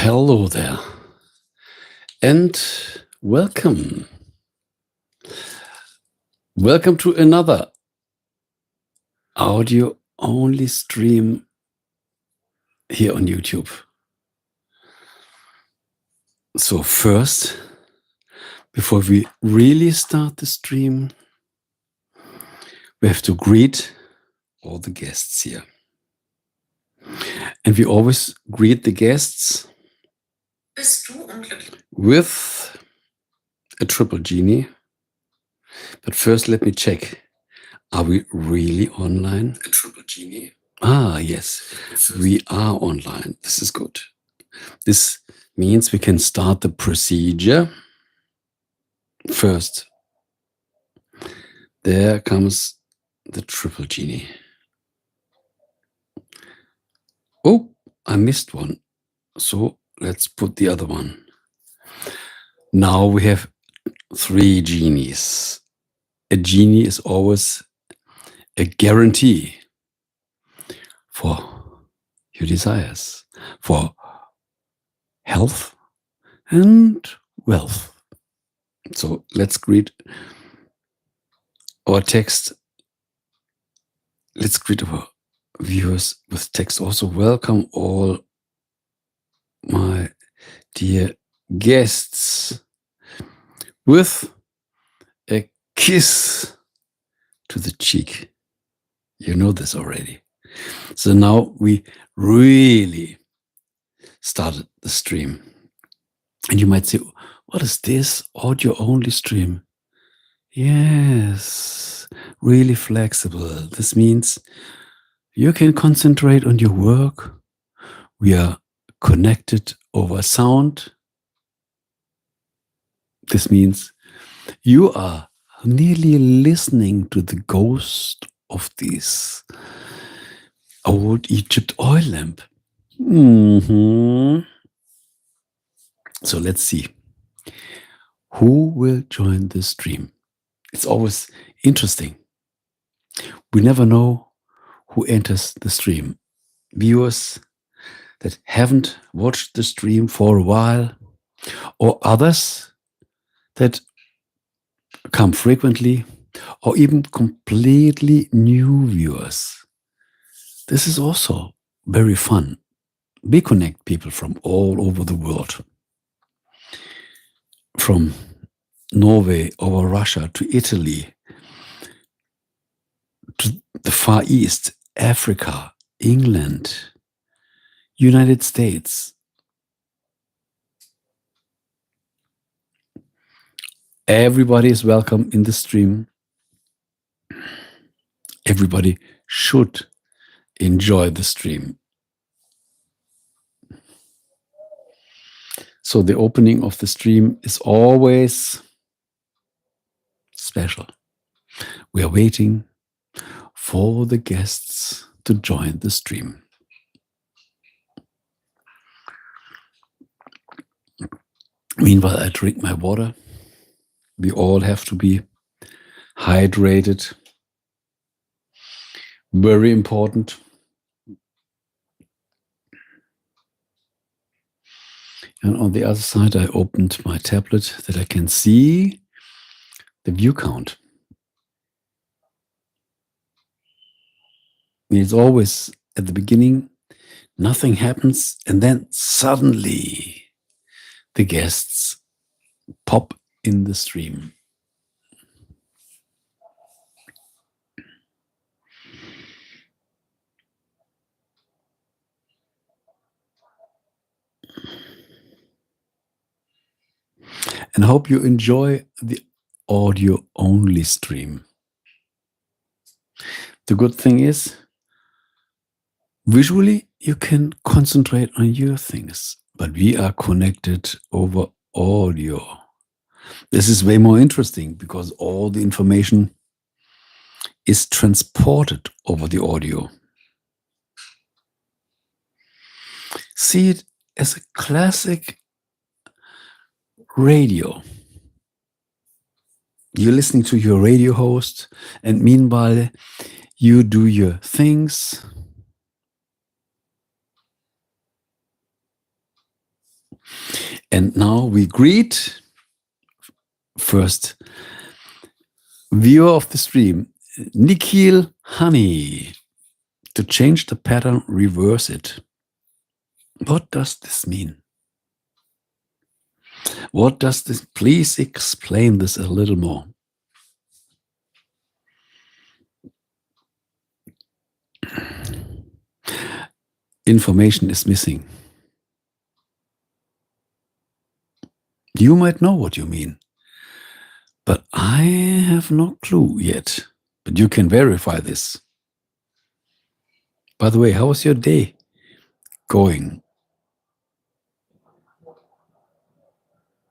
Hello there, and welcome. Welcome to another audio-only stream here on YouTube. So first, before we really start the stream, we have to greet all the guests here. And we always greet the guests with a triple genie. But first, let me check. Are we really online? A triple genie. Yes, we are online. This is good. This means we can start the procedure. First, there comes the triple genie. Oh, I missed one. So let's put the other one. Now we have 3 genies. A genie is always a guarantee for your desires, for health and wealth. So let's greet our text. Let's greet our viewers with text also. Welcome all my dear guests with a kiss to the cheek. You know this already. So now we really started the stream. And you might say, what is this audio-only stream? Yes, really flexible. This means you can concentrate on your work. We are connected over sound. This means you are nearly listening to the ghost of this old Egypt oil lamp. So let's see. Who will join the stream? It's always interesting. We never know who enters the stream. Viewers that haven't watched the stream for a while, or others that come frequently, or even completely new viewers. This is also very fun. We connect people from all over the world. From Norway over Russia to Italy, to the Far East, Africa, England, United States. Everybody is welcome in the stream. Everybody should enjoy the stream. So the opening of the stream is always special. We are waiting for the guests to join the stream. Meanwhile, I drink my water. We all have to be hydrated. Very important. And on the other side, I opened my tablet that I can see the view count. It's always at the beginning, nothing happens, and then suddenly the guests pop in the stream. And I hope you enjoy the audio-only stream. The good thing is, visually, you can concentrate on your things, but we are connected over audio. This is way more interesting because all the information is transported over the audio. See it as a classic radio. You're listening to your radio host, and meanwhile, you do your things. And now we greet first viewer of the stream, Nikhil Honey. To change the pattern, reverse it. What does this mean? What does this? Please explain this a little more. Information is missing. You might know what you mean, but I have no clue yet. But you can verify this. By the way, how was your day going?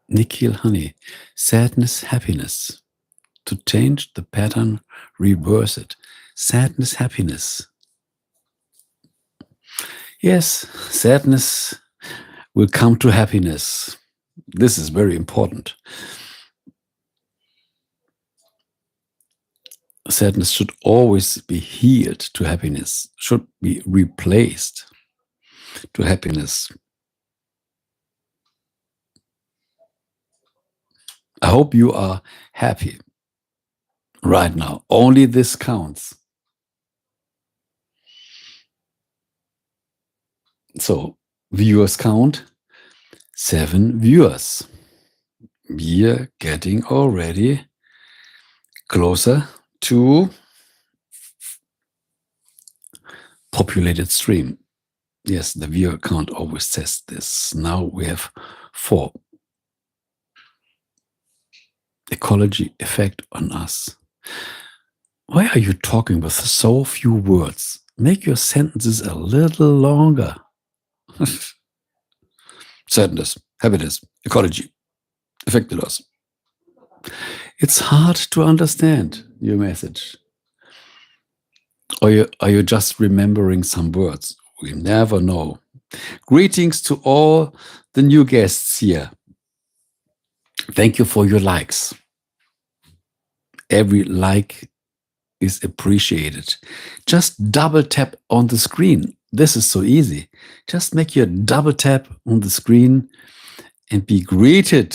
Nikhil Honey, sadness, happiness. To change the pattern, reverse it. Sadness, happiness. Yes, sadness will come to happiness. This is very important. Sadness should always be healed to happiness, should be replaced to happiness. I hope you are happy right now. Only this counts. So, viewers count 7 viewers. We're getting already closer to populated stream. Yes, the viewer count always says this. Now we have 4. Ecology effect on us. Why are you talking with so few words? Make your sentences a little longer. Sadness, happiness, ecology affected us. It's hard to understand your message. Or are you just remembering some words? We never know. Greetings to all the new guests here. Thank you for your likes. Every like is appreciated. Just double tap on the screen. This is so easy. Just make your double tap on the screen and be greeted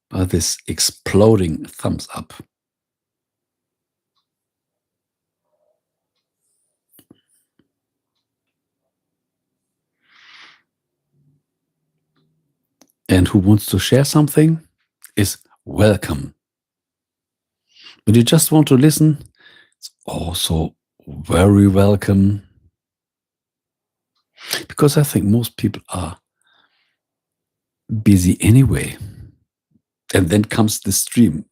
by this exploding thumbs up. And who wants to share something is welcome. But you just want to listen, it's also very welcome. Because I think most people are busy anyway. And then comes the stream.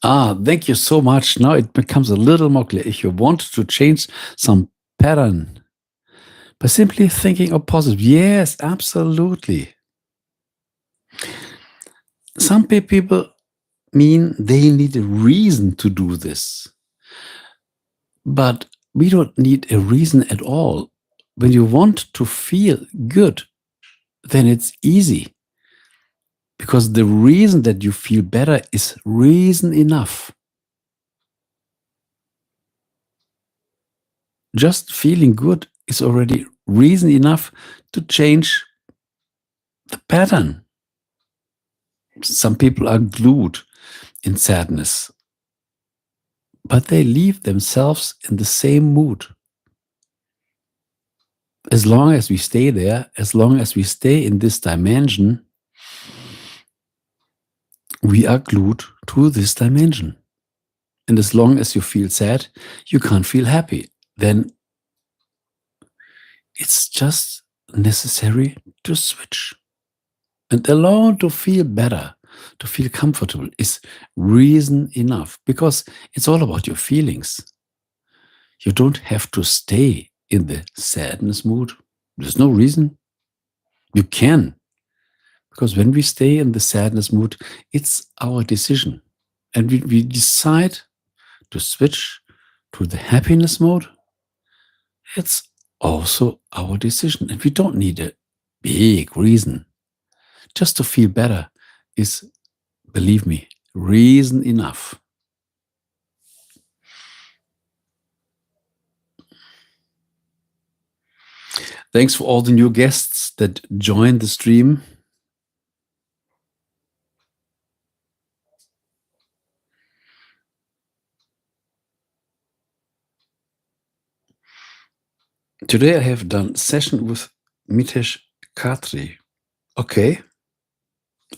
Thank you so much. Now it becomes a little more clear. If you want to change some pattern by simply thinking of positive, yes, absolutely. Some people mean they need a reason to do this. But we don't need a reason at all. When you want to feel good, then it's easy. Because the reason that you feel better is reason enough. Just feeling good is already reason enough to change the pattern. Some people are glued in sadness, but they leave themselves in the same mood. As long as we stay there, as long as we stay in this dimension, we are glued to this dimension. And as long as you feel sad, you can't feel happy. Then it's just necessary to switch. And alone to feel better, to feel comfortable is reason enough, because it's all about your feelings. You don't have to stay in the sadness mood. There's no reason. You can. Because when we stay in the sadness mood, it's our decision. And we decide to switch to the happiness mode. It's also our decision. And we don't need a big reason. Just to feel better is, believe me, reason enough. Thanks for all the new guests that joined the stream. Today I have done session with Mitesh Khatri. Okay,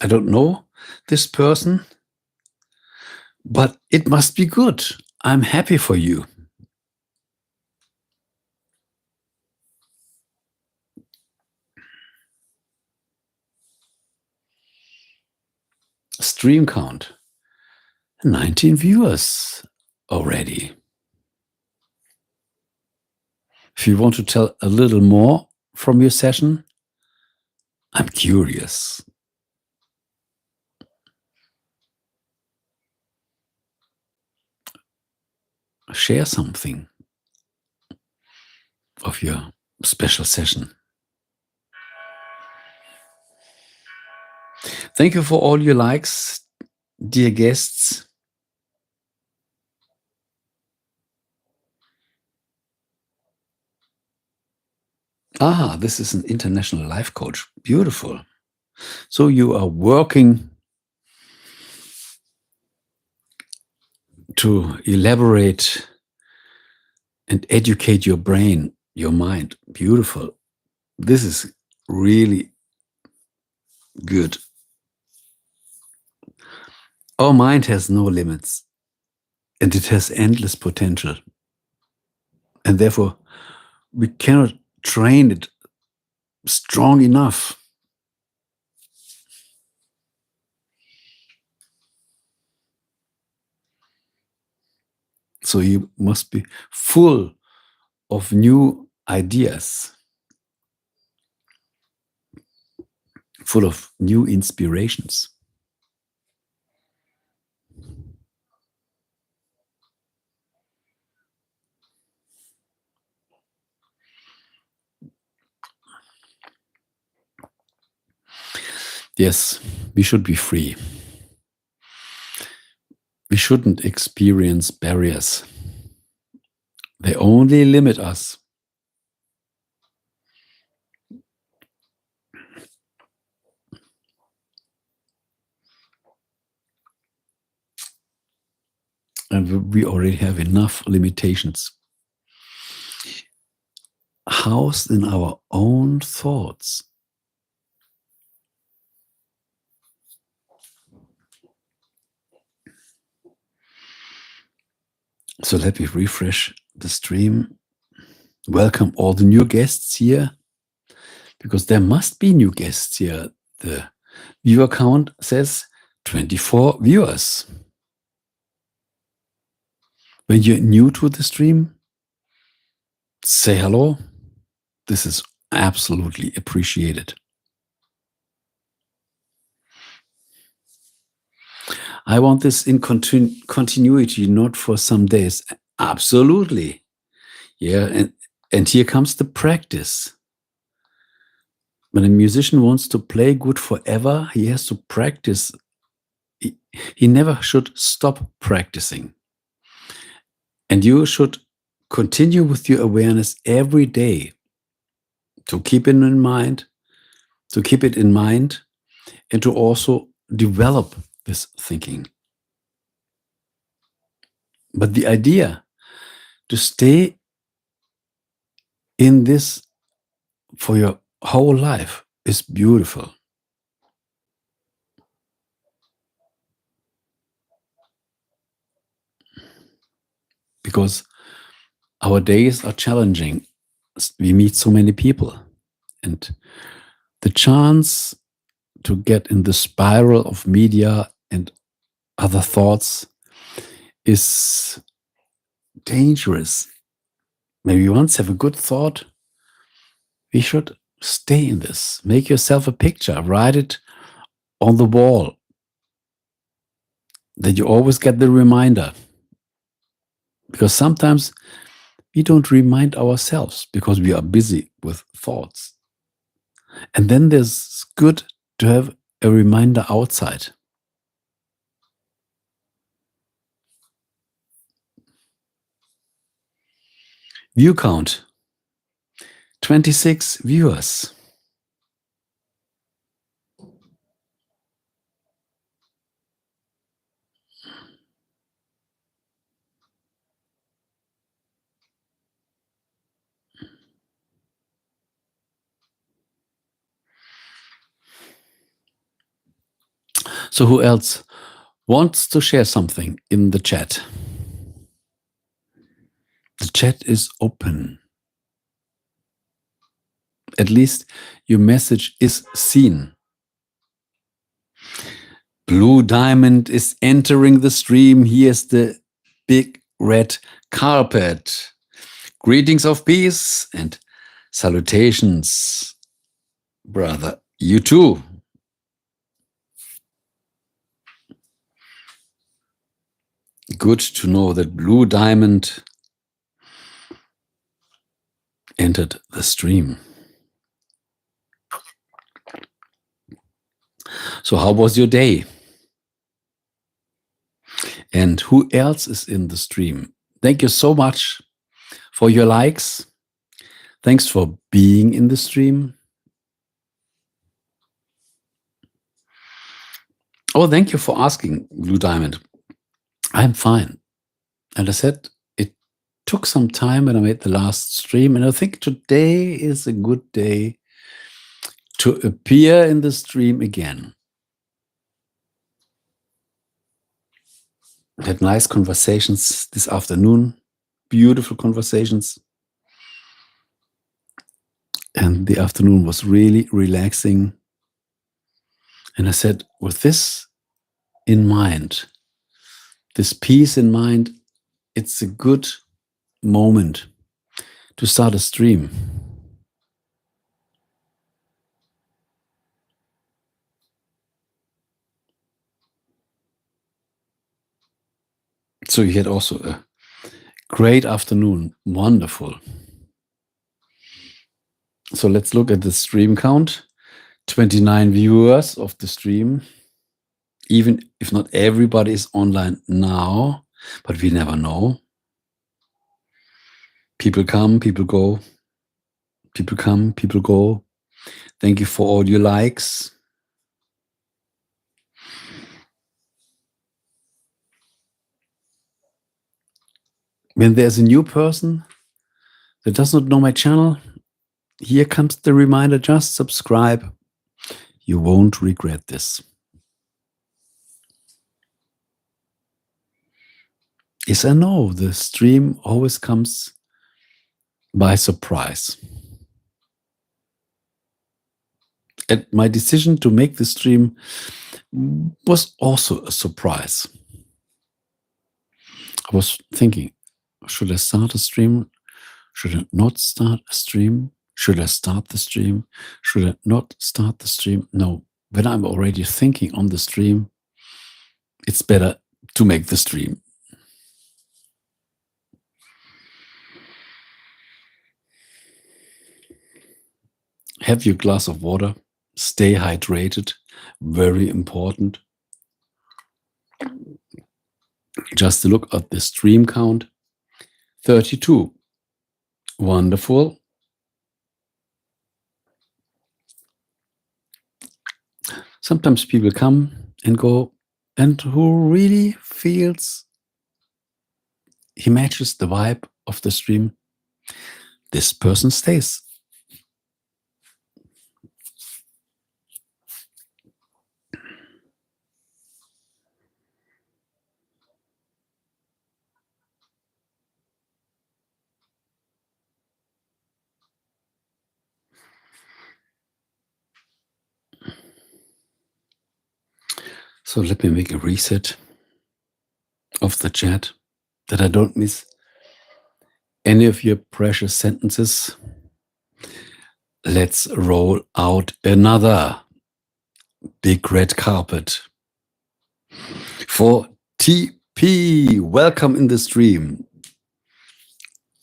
I don't know this person, but it must be good. I'm happy for you. Stream count, 19 viewers already. If you want to tell a little more from your session, I'm curious. Share something of your special session. Thank you for all your likes, dear guests. This is an international life coach. Beautiful. So you are working to elaborate and educate your brain, your mind. Beautiful. This is really good. Our mind has no limits and it has endless potential. And therefore, we cannot train it strong enough. So you must be full of new ideas, full of new inspirations. Yes, we should be free. We shouldn't experience barriers. They only limit us. And we already have enough limitations housed in our own thoughts. So let me refresh the stream. Welcome all the new guests here, because there must be new guests here. The viewer count says 24 viewers. When you're new to the stream, say hello. This is absolutely appreciated. I want this in continuity, not for some days. Absolutely. Yeah, and here comes the practice. When a musician wants to play good forever, he has to practice. He never should stop practicing. And you should continue with your awareness every day to keep it in mind, and to also develop this thinking. But the idea to stay in this for your whole life is beautiful. Because our days are challenging. We meet so many people. And the chance to get in the spiral of media and other thoughts is dangerous. Maybe you once have a good thought. We should stay in this. Make yourself a picture. Write it on the wall. That you always get the reminder. Because sometimes we don't remind ourselves because we are busy with thoughts. And then there's good to have a reminder outside. View count, 26 viewers. So who else wants to share something in the chat? The chat is open. At least your message is seen. Blue Diamond is entering the stream. Here's the big red carpet. Greetings of peace and salutations, brother. You too. Good to know that Blue Diamond entered the stream. So how was your day? And who else is in the stream? Thank you so much for your likes. Thanks for being in the stream. Oh, thank you for asking, Blue Diamond. I'm fine. And I said it took some time when I made the last stream, and I think today is a good day to appear in the stream again. I had nice conversations this afternoon, beautiful conversations. And the afternoon was really relaxing. And I said, with this in mind, this peace in mind, it's a good moment to start a stream. So you had also a great afternoon. Wonderful. So let's look at the stream count. 29 viewers of the stream. Even if not everybody is online now, but we never know. People come, people go. People come, people go. Thank you for all your likes. When there's a new person that does not know my channel, here comes the reminder, just subscribe. You won't regret this. Yes, I know the stream always comes by surprise. And my decision to make the stream was also a surprise. I was thinking, should I start a stream? Should I not start a stream? Should I start the stream? Should I not start the stream? No, when I'm already thinking on the stream, it's better to make the stream. Have your glass of water. Stay hydrated. Very important. Just to look at the stream count. 32. Wonderful. Sometimes people come and go, and who really feels he matches the vibe of the stream, this person stays. So let me make a reset of the chat that I don't miss any of your precious sentences. Let's roll out another big red carpet for TP. Welcome in the stream.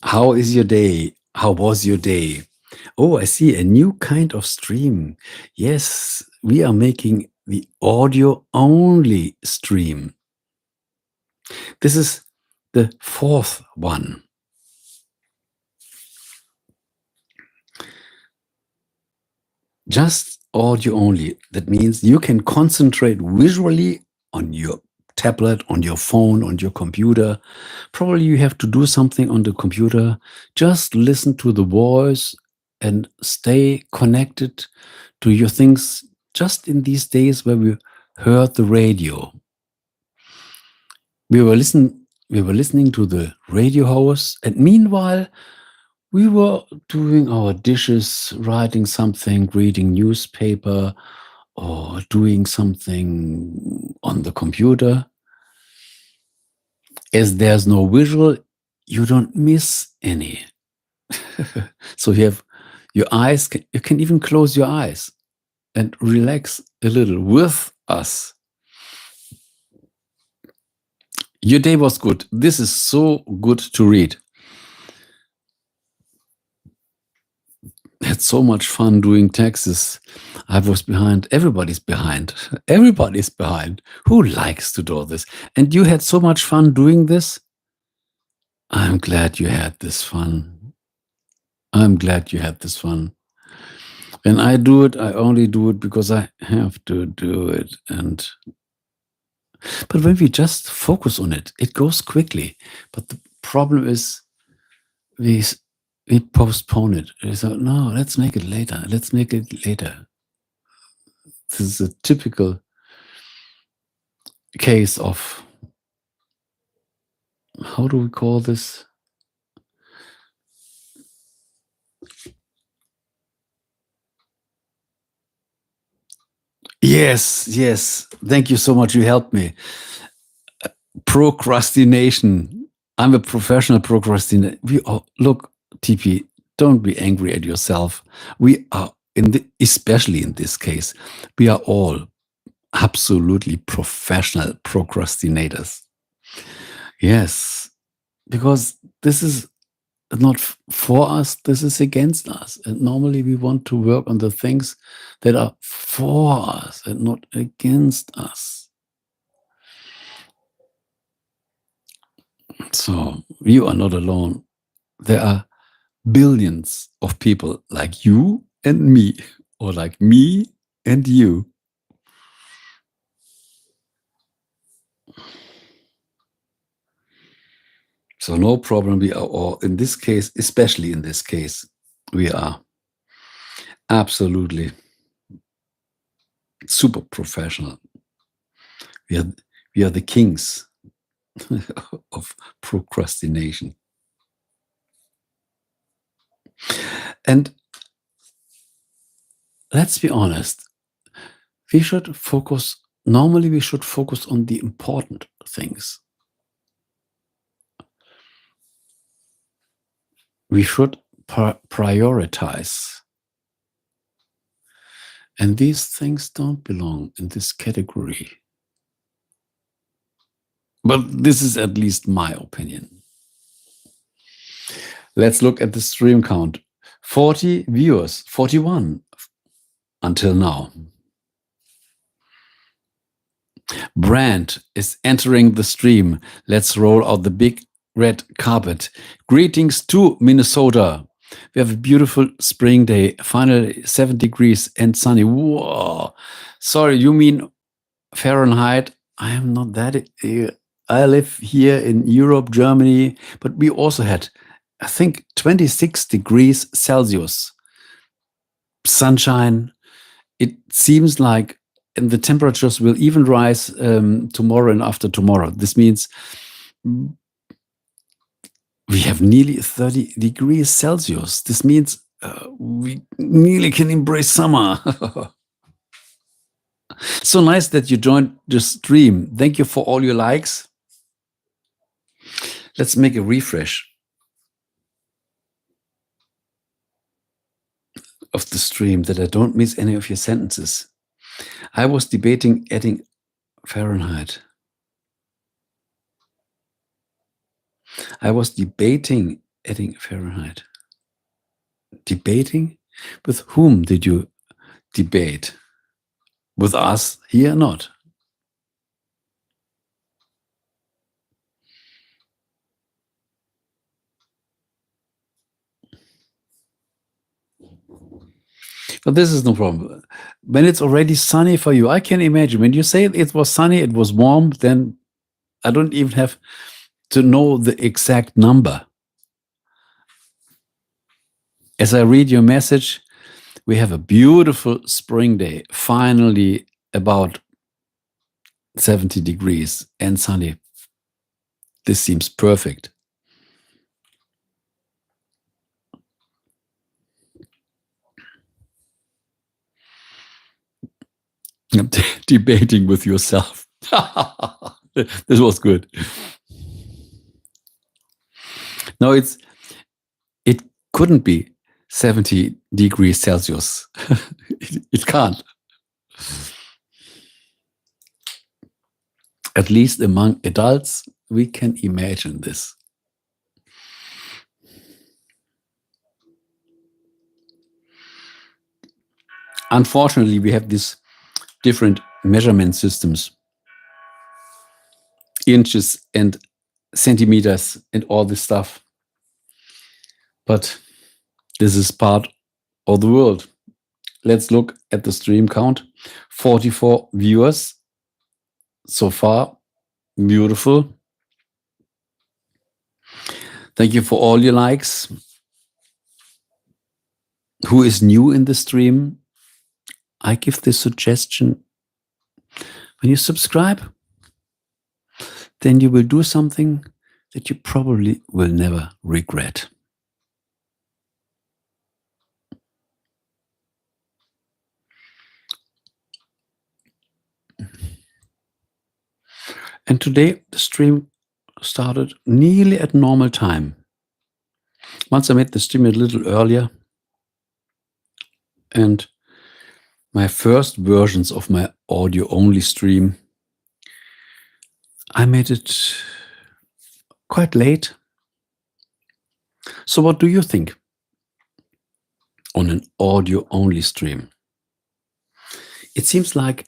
How is your day? How was your day? Oh, I see a new kind of stream. Yes, we are making the audio only stream. This is the fourth one. just audio only. That means you can concentrate visually on your tablet, on your phone, on your computer. Probably you have to do something on the computer. Just listen to the voice and stay connected to your things. Just in these days where we heard the radio, we were listening to the radio host, and meanwhile we were doing our dishes, writing something, reading newspaper, or doing something on the computer. As there's no visual, you don't miss any. So you have your eyes, you can even close your eyes and relax a little with us. Your day was good. This is so good to read. Had so much fun doing taxes. I was behind. Everybody's behind. Everybody's behind. Who likes to do this? And you had so much fun doing this. I'm glad you had this fun. I'm glad you had this fun. When I do it, I only do it because I have to do it. But when we just focus on it, it goes quickly. But the problem is we postpone it. We thought, no, let's make it later. Let's make it later. This is a typical case of, how do we call this? Yes. Thank you so much. You helped me. Procrastination. I'm a professional procrastinator. Look, TP, don't be angry at yourself. We are, especially in this case, we are all absolutely professional procrastinators. Yes, because this is not for us, this is against us. And normally we want to work on the things that are for us and not against us. So you are not alone. There are billions of people like you and me, or like me and you. So no problem. We are all, in this case, especially in this case, we are absolutely super professional. We are the kings of procrastination. And let's be honest, normally we should focus on the important things. We should prioritize. And these things don't belong in this category. But this is at least my opinion. Let's look at the stream count. 40 viewers, 41 until now. Brand is entering the stream. Let's roll out the big red carpet. Greetings to Minnesota. We have a beautiful spring day, finally 7 degrees and sunny. Whoa. Sorry, you mean Fahrenheit? I am not that. I live here in Europe, Germany, but we also had, I think, 26 degrees Celsius. Sunshine. It seems like, and the temperatures will even rise tomorrow and after tomorrow. This means we have nearly 30 degrees Celsius. This means we nearly can embrace summer. So nice that you joined the stream. Thank you for all your likes. Let's make a refresh of the stream that I don't miss any of your sentences. I was debating adding Fahrenheit. I was debating adding Fahrenheit. Debating? With whom did you debate? With us here? Not. But this is no problem. When it's already sunny for you, I can imagine. When you say it was sunny, it was warm, then I don't even have to know the exact number. As I read your message, we have a beautiful spring day, finally about 70 degrees and sunny. This seems perfect. Debating with yourself. This was good. No, it couldn't be 70 degrees Celsius. It can't. At least among adults, we can imagine this. Unfortunately, we have these different measurement systems, inches and centimeters and all this stuff. But this is part of the world. Let's look at the stream count. 44 viewers so far. Beautiful. Thank you for all your likes. Who is new in the stream? I give the suggestion, when you subscribe, then you will do something that you probably will never regret. And today the stream started nearly at normal time. Once I made the stream a little earlier, and my first versions of my audio-only stream, I made it quite late. So what do you think on an audio-only stream? It seems like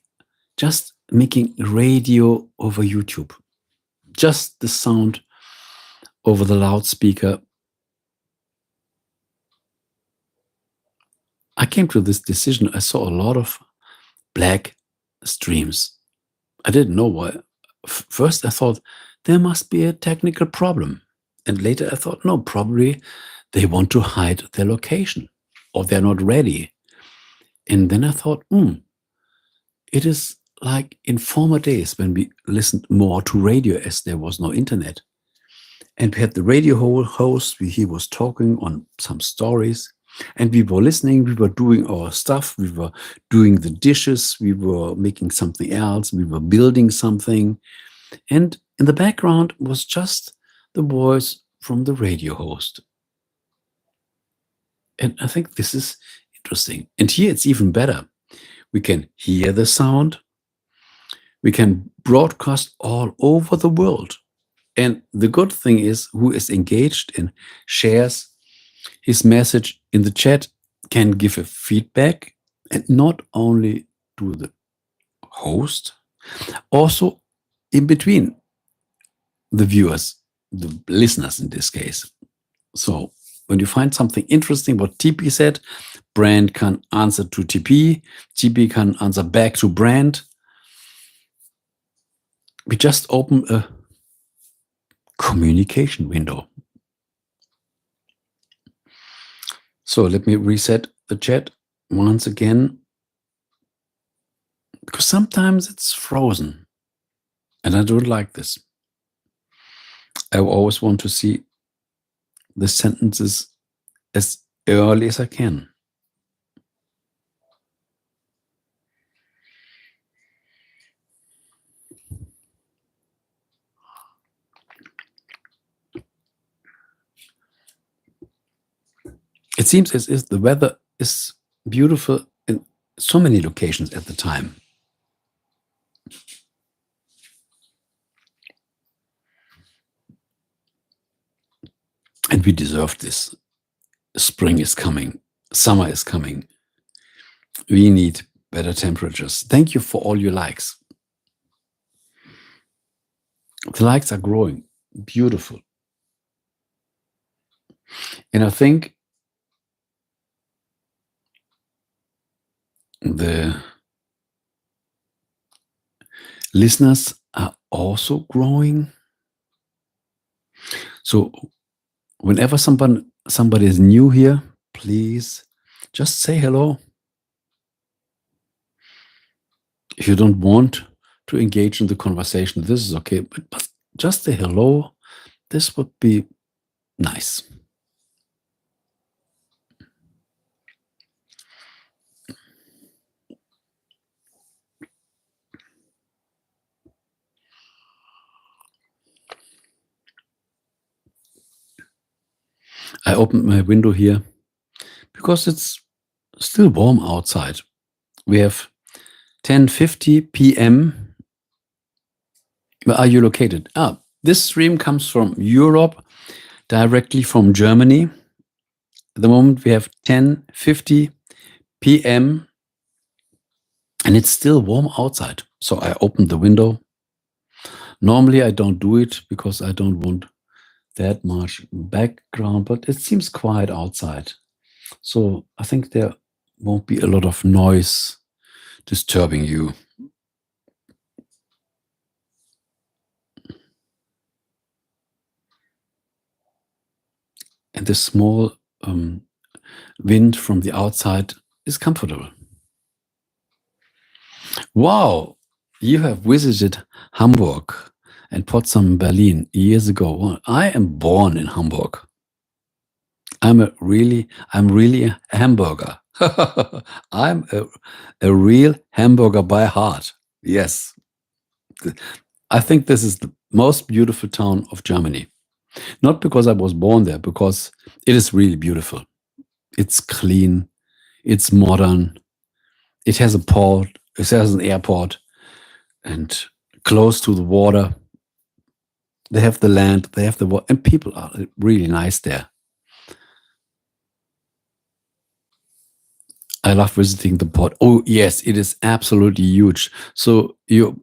just making radio over YouTube, just the sound over the loudspeaker. I came to this decision. I saw a lot of black streams. I didn't know why. First, I thought there must be a technical problem. And later I thought, no, probably they want to hide their location or they're not ready. And then I thought, it is like in former days when we listened more to radio as there was no internet. And we had the radio host, he was talking on some stories. And we were listening, we were doing our stuff, we were doing the dishes, we were making something else, we were building something. And in the background was just the voice from the radio host. And I think this is interesting. And here it's even better. We can hear the sound. We can broadcast all over the world. And the good thing is, who is engaged and shares his message in the chat can give a feedback, and not only to the host, also in between the viewers, the listeners in this case. So when you find something interesting, what TP said, Brand can answer to TP, TP can answer back to Brand. We just open a communication window. So let me reset the chat once again, because sometimes it's frozen and I don't like this. I always want to see the sentences as early as I can. It seems as if the weather is beautiful in so many locations at the time. And we deserve this. Spring is coming. Summer is coming. We need better temperatures. Thank you for all your likes. The likes are growing. Beautiful. And I think The listeners are also growing. So whenever somebody is new here, please just say hello. If you don't want to engage in the conversation, this is okay, but just say hello. This would be nice. I opened my window here because it's still warm outside. We have 10:50 p.m. Where are you located? This stream comes from Europe, directly from Germany. At the moment we have 10:50 p.m. and it's still warm outside. So I opened the window. Normally I don't do it because I don't want that much background, but it seems quiet outside. So I think there won't be a lot of noise disturbing you. And the small wind from the outside is comfortable. Wow, you have visited Hamburg and Potsdam, Berlin years ago. Well, I am born in Hamburg. I'm really a hamburger. I'm a real hamburger by heart. Yes. I think this is the most beautiful town of Germany. Not because I was born there, because it is really beautiful. It's clean. It's modern. It has a port. It has an airport and close to the water. They have the land. They have the water. And people are really nice there. I love visiting the port. Oh, yes, it is absolutely huge. So you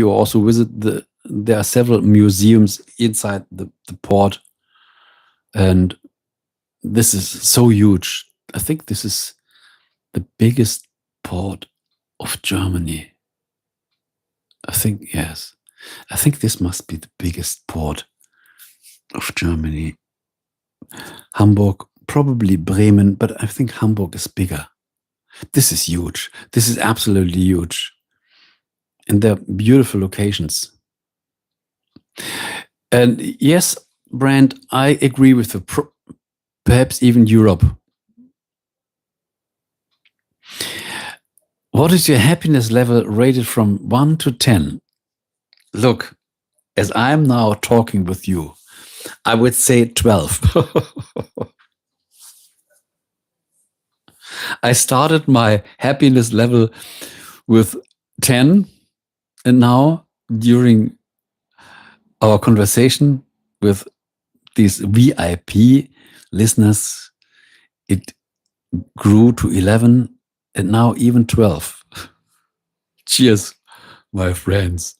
also visit there are several museums inside the port. And this is so huge. I think this is the biggest port of Germany. I think, yes. I think this must be the biggest port of Germany. Hamburg, probably Bremen, but I think Hamburg is bigger. This is huge. This is absolutely huge. And they're beautiful locations. And yes, Brand, I agree with you. Perhaps even Europe. What is your happiness level rated from 1 to 10? Look, as I'm now talking with you, I would say 12. I started my happiness level with 10, and now during our conversation with these VIP listeners, it grew to 11 and now even 12. Cheers, my friends.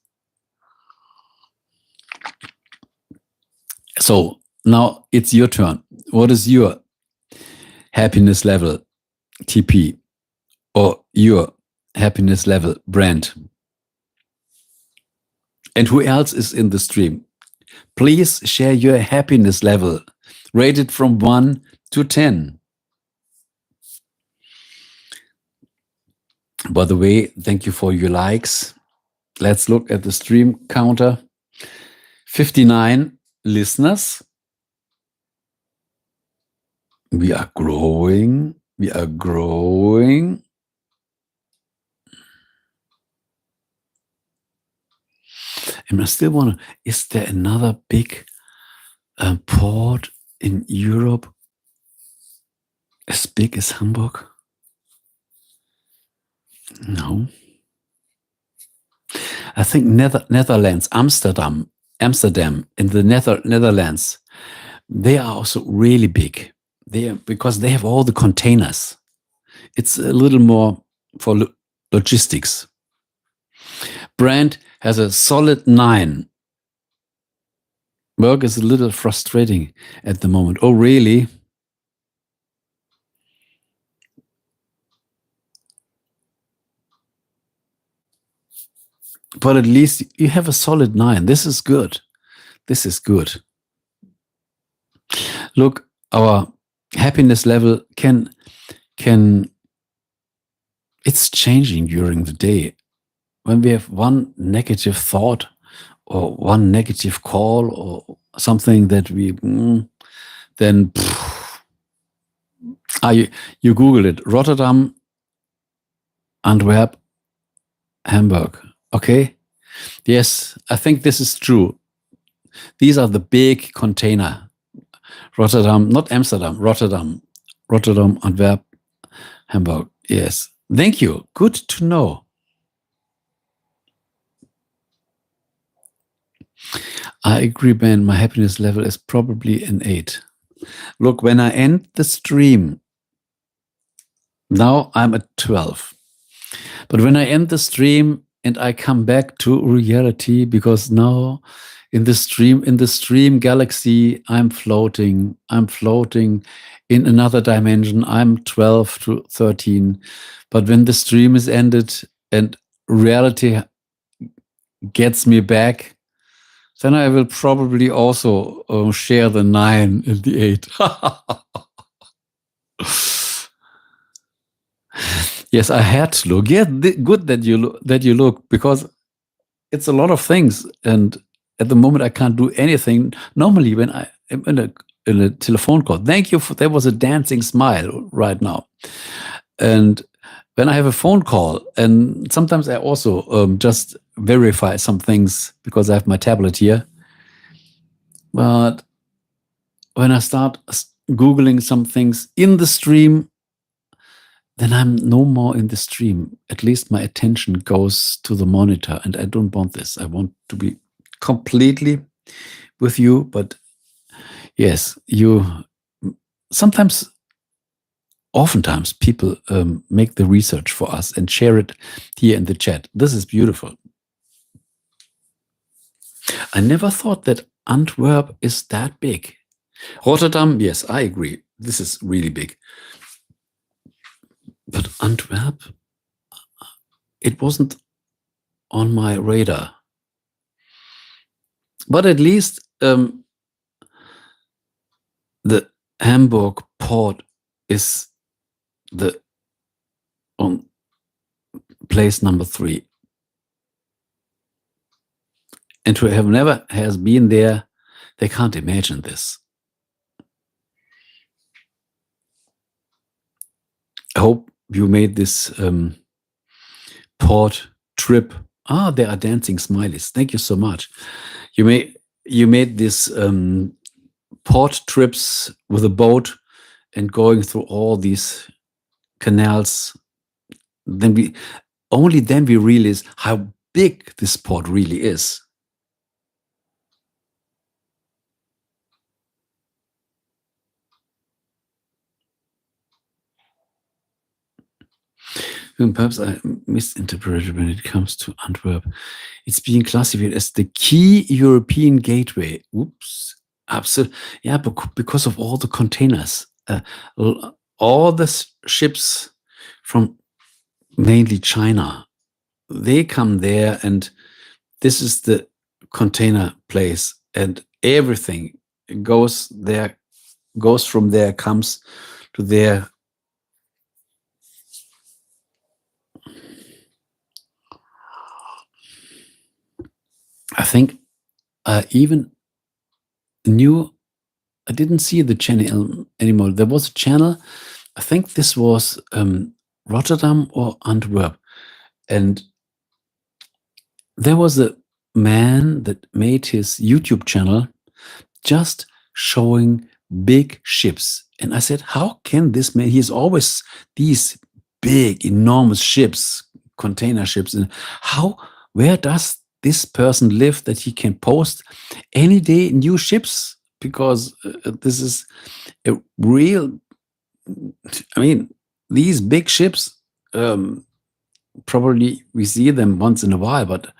So now it's your turn. What is your happiness level, TP, or your happiness level, Brand? And who else is in the stream? Please share your happiness level, rated from 1 to 10. By the way, thank you for your likes. Let's look at the stream counter. 59 listeners. We are growing. We are growing. And I still wonder, is there another big port in Europe as big as Hamburg? No. I think Netherlands, Amsterdam in the Netherlands, they are also really big. Because they have all the containers. It's a little more for logistics. Brand has a solid 9. Work is a little frustrating at the moment. Oh, really? but at least you have a solid 9. This is good. This is good. Look, our happiness level can it's changing during the day. When we have one negative thought or one negative call or something that we then you Google it. Rotterdam, Antwerp, Hamburg. Okay. Yes, I think this is true. These are the big container. Rotterdam, not Amsterdam, Rotterdam, Antwerp, Hamburg. Yes. Thank you. Good to know. I agree, Ben. My happiness level is probably an 8. Look, when I end the stream, now I'm at 12. But when I end the stream and I come back to reality, because now in the stream galaxy, I'm floating in another dimension. I'm 12 to 13. But when the stream is ended and reality gets me back, then I will probably also share the 9 and the 8. Yes, I had to look. Yeah, good that you look, because it's a lot of things, and at the moment I can't do anything. Normally, when I am in a telephone call, thank you for there was a dancing smile right now, and when I have a phone call, and sometimes I also just verify some things because I have my tablet here. But when I start Googling some things in the stream, then I'm no more in the stream. At least my attention goes to the monitor, and I don't want this. I want to be completely with you. But yes, oftentimes people make the research for us and share it here in the chat. This is beautiful. I never thought that Antwerp is that big. Rotterdam, yes, I agree. This is really big. But Antwerp, it wasn't on my radar. But at least the Hamburg port is on place number 3. And who have never has been there, they can't imagine this. I hope you made this port trip. There are dancing smileys. Thank you so much. You made this port trips with a boat and going through all these canals. Then we realize how big this port really is. Perhaps I misinterpreted when it comes to Antwerp. It's being classified as the key European gateway. Oops. Absolutely. Yeah, because of all the containers. All the ships from mainly China, they come there, and this is the container place, and everything goes from there, comes to there. I think I didn't see the channel anymore. There was a channel, I think this was Rotterdam or Antwerp, and there was a man that made his YouTube channel just showing big ships. And I said, how can this man, he's always these big, enormous ships, container ships, and where does this person live that he can post any day new ships? Because this is a real, I mean, these big ships, probably we see them once in a while, but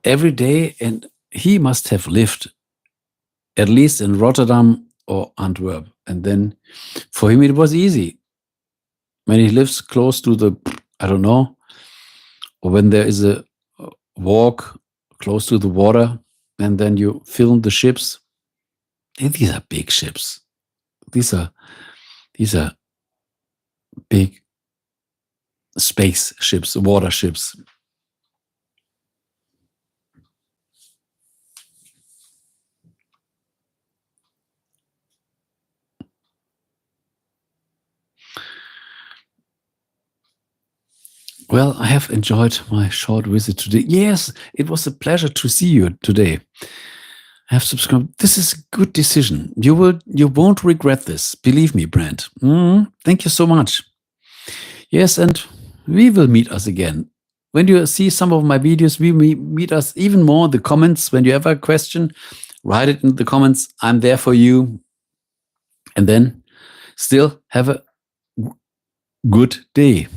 every day, and he must have lived at least in Rotterdam or Antwerp. And then for him, it was easy. When he lives close to the, I don't know, or when there is walk close to the water, and then you film the ships. And these are big ships. These are big space ships, water ships. Well, I have enjoyed my short visit today. Yes, it was a pleasure to see you today. I have subscribed. This is a good decision. You won't regret this. Believe me, Brent. Thank you so much. Yes, and we will meet us again. When you see some of my videos, we meet us even more in the comments. When you have a question, write it in the comments. I'm there for you. And then still have a good day.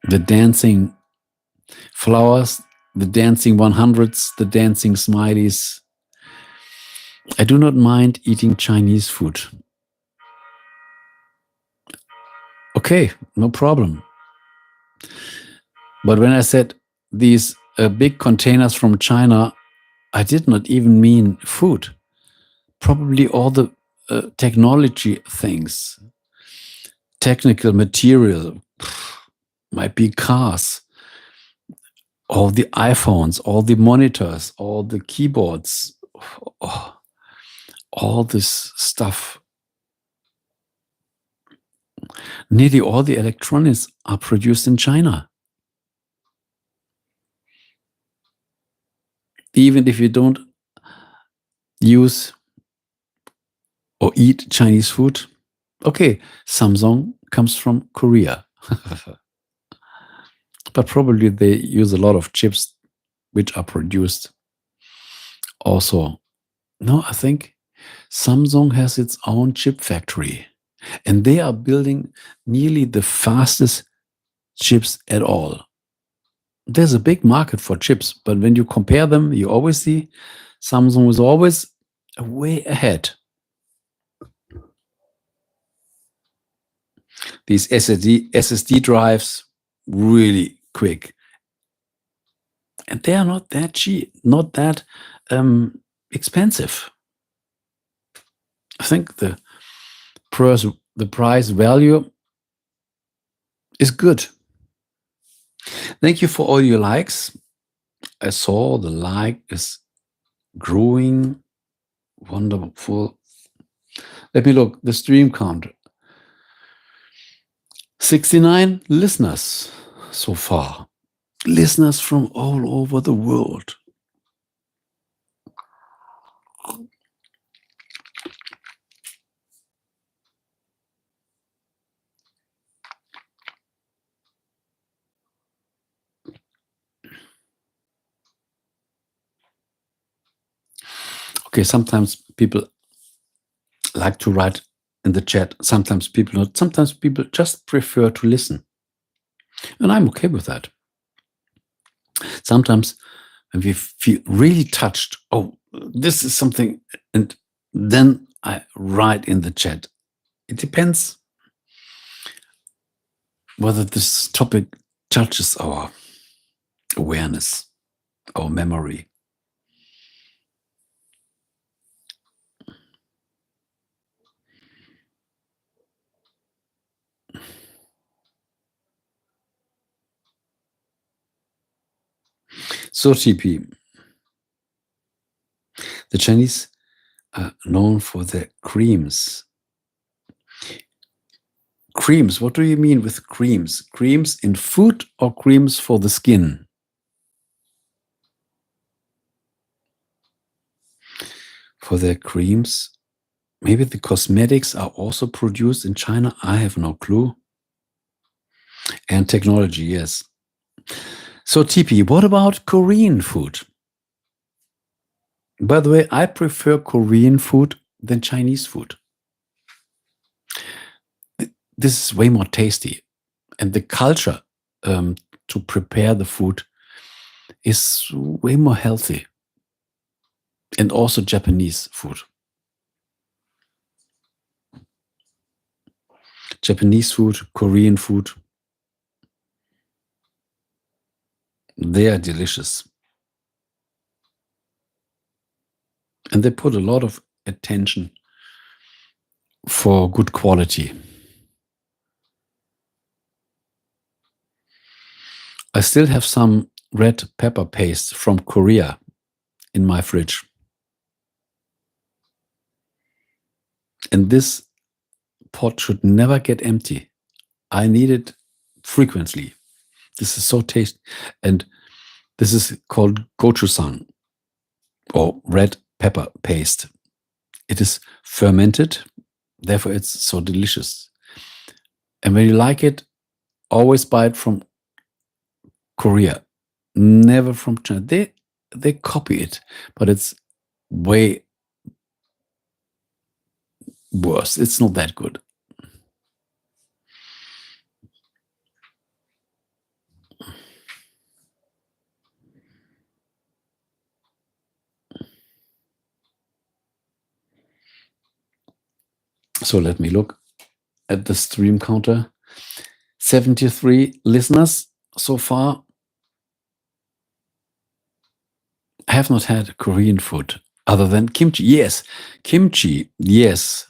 The dancing flowers, the dancing 100s, the dancing smileys. I do not mind eating Chinese food. Okay, no problem. But when I said these big containers from China, I did not even mean food. Probably all the technology things, technical material, might be cars, all the iPhones, all the monitors, all the keyboards, all this stuff. Nearly all the electronics are produced in China. Even if you don't use or eat Chinese food, okay, Samsung comes from Korea. But probably they use a lot of chips which are produced also. No, I think Samsung has its own chip factory, and they are building nearly the fastest chips at all. There's a big market for chips, but when you compare them, you always see Samsung is always way ahead. These SSD drives, really quick. And they are not that cheap, not that expensive. I think the price value is good. Thank you for all your likes. I saw the like is growing. Wonderful. Let me look, the stream count. 69 listeners so far. Listeners from all over the world. Okay, sometimes people like to write in the chat. Sometimes people not. Sometimes people just prefer to listen. And I'm okay with that. Sometimes when we feel really touched, oh, this is something, and then I write in the chat. It depends whether this topic touches our awareness, our memory. So TP, the Chinese are known for their creams. Creams, what do you mean with creams? Creams in food or creams for the skin? For their creams, maybe the cosmetics are also produced in China. I have no clue. And technology, yes. So TP, what about Korean food? By the way, I prefer Korean food than Chinese food. This is way more tasty. And the culture to prepare the food is way more healthy. And also Japanese food. Japanese food, Korean food. They are delicious. And they put a lot of attention for good quality. I still have some red pepper paste from Korea in my fridge. And this pot should never get empty. I need it frequently. This is so tasty. And this is called gochujang, or red pepper paste. It is fermented, therefore it's so delicious. And when you like it, always buy it from Korea, never from China. They copy it, but it's way worse. It's not that good. So let me look at the stream counter. 73 listeners so far. I have not had Korean food other than kimchi. Yes, kimchi. Yes.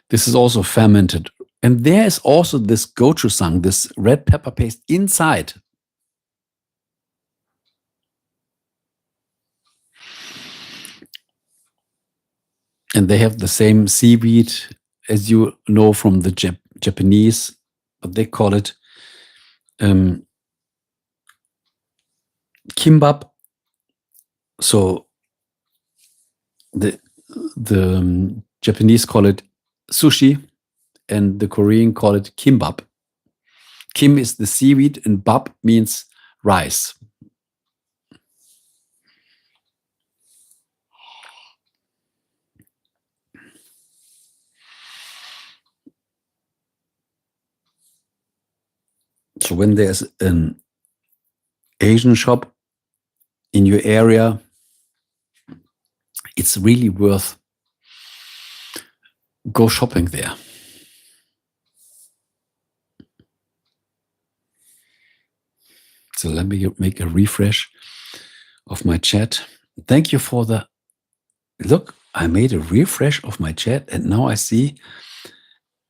This is also fermented. And there is also this gochujang, this red pepper paste inside. And they have the same seaweed as you know from the Japanese, but they call it kimbap. So the Japanese call it sushi, and the Korean call it kimbap. Kim is the seaweed, and bap means rice. So when there's an Asian shop in your area, it's really worth go shopping there. So let me make a refresh of my chat. Thank you for the look. I made a refresh of my chat, and now I see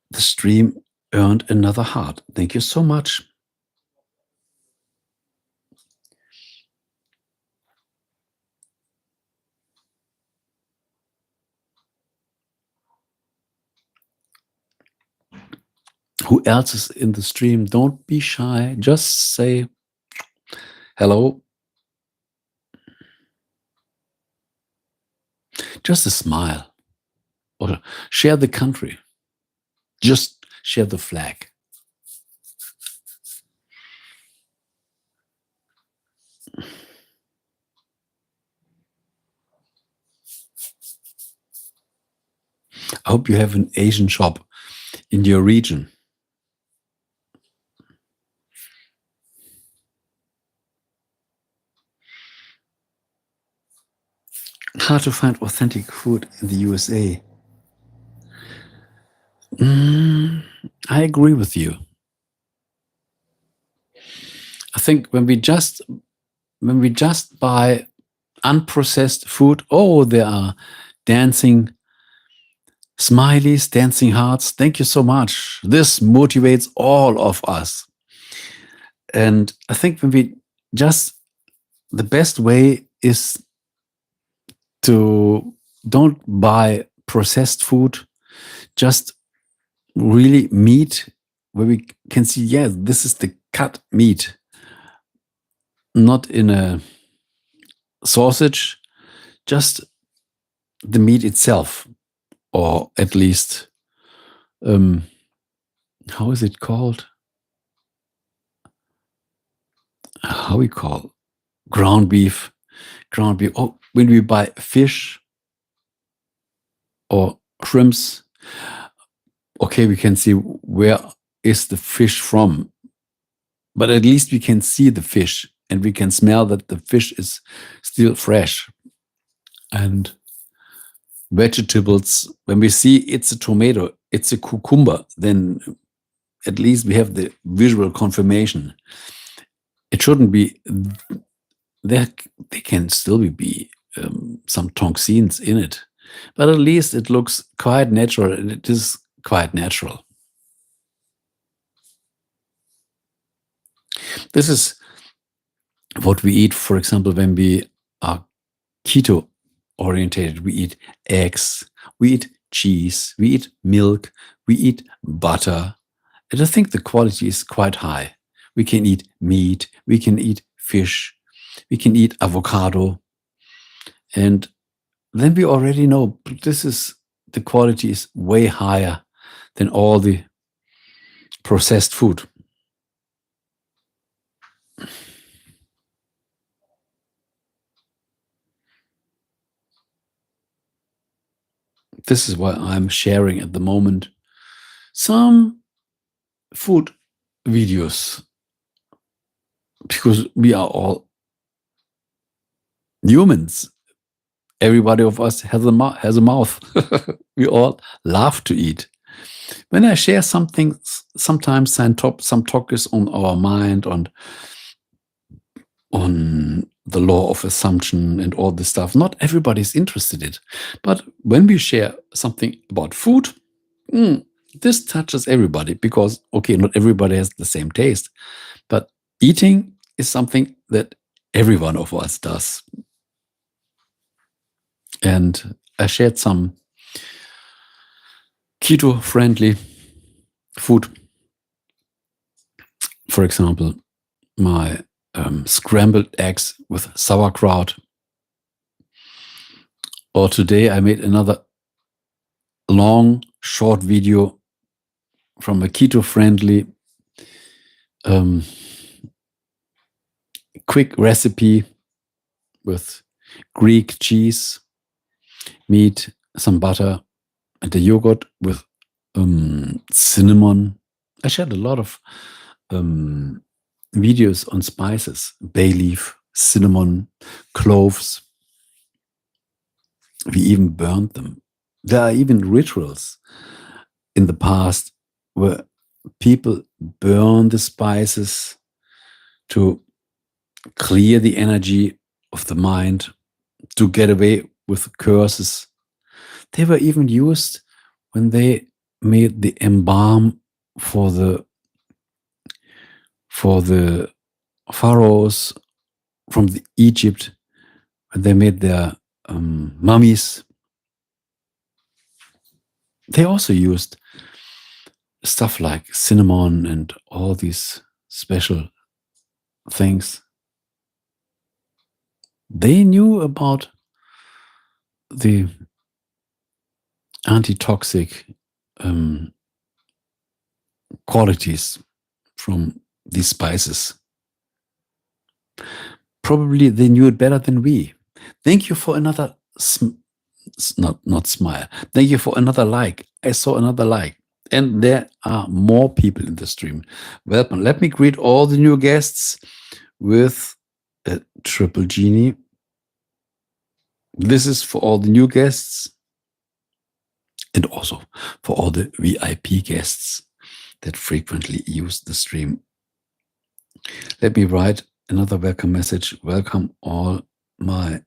the stream earned another heart. Thank you so much. Who else is in the stream? Don't be shy. Just say hello. Just a smile. Or share the country. Just share the flag. I hope you have an Asian shop in your region. Hard to find authentic food in the USA. I agree with you. I think when we just buy unprocessed food, there are dancing smileys, dancing hearts. Thank you so much. This motivates all of us. And I think the best way is to don't buy processed food, just really meat where we can see, this is the cut meat, not in a sausage, just the meat itself, or at least, how is it called? How we call ground beef. Oh, when we buy fish or shrimps, okay, we can see where is the fish from, but at least we can see the fish and we can smell that the fish is still fresh. And vegetables, when we see it's a tomato, it's a cucumber, then at least we have the visual confirmation. It shouldn't be, there can still be some toxins in it, but at least it looks quite natural, and it is quite natural. This is what we eat, for example, when we are keto orientated. We eat eggs, we eat cheese, we eat milk, we eat butter. And I think the quality is quite high. We can eat meat, we can eat fish, we can eat avocado. And then we already know the quality is way higher than all the processed food. This is why I'm sharing at the moment some food videos, because we are all humans. Everybody of us has a mouth. We all love to eat. When I share something, sometimes some topics on our mind, on the law of assumption and all this stuff, not everybody's interested in it. But when we share something about food, this touches everybody, because, okay, not everybody has the same taste, but eating is something that every one of us does. And I shared some keto-friendly food. For example, my scrambled eggs with sauerkraut. Or today I made another long, short video from a keto-friendly quick recipe with Greek cheese, meat, some butter, and a yogurt with cinnamon. I shared a lot of videos on spices: bay leaf, cinnamon, cloves. We even burned them. There are even rituals in the past where people burn the spices to clear the energy of the mind, to get away with curses. They were even used when they made the embalm for the pharaohs from Egypt, when they made their mummies. They also used stuff like cinnamon and all these special things. They knew about the antitoxic qualities from these spices. Probably they knew it better than we. Thank you for another not smile. Thank you for another like. I saw another like. And there are more people in the stream. Welcome. Let me greet all the new guests with a triple genie. This is for all the new guests, and also for all the VIP guests that frequently use the stream. Let me write another welcome message. Welcome all my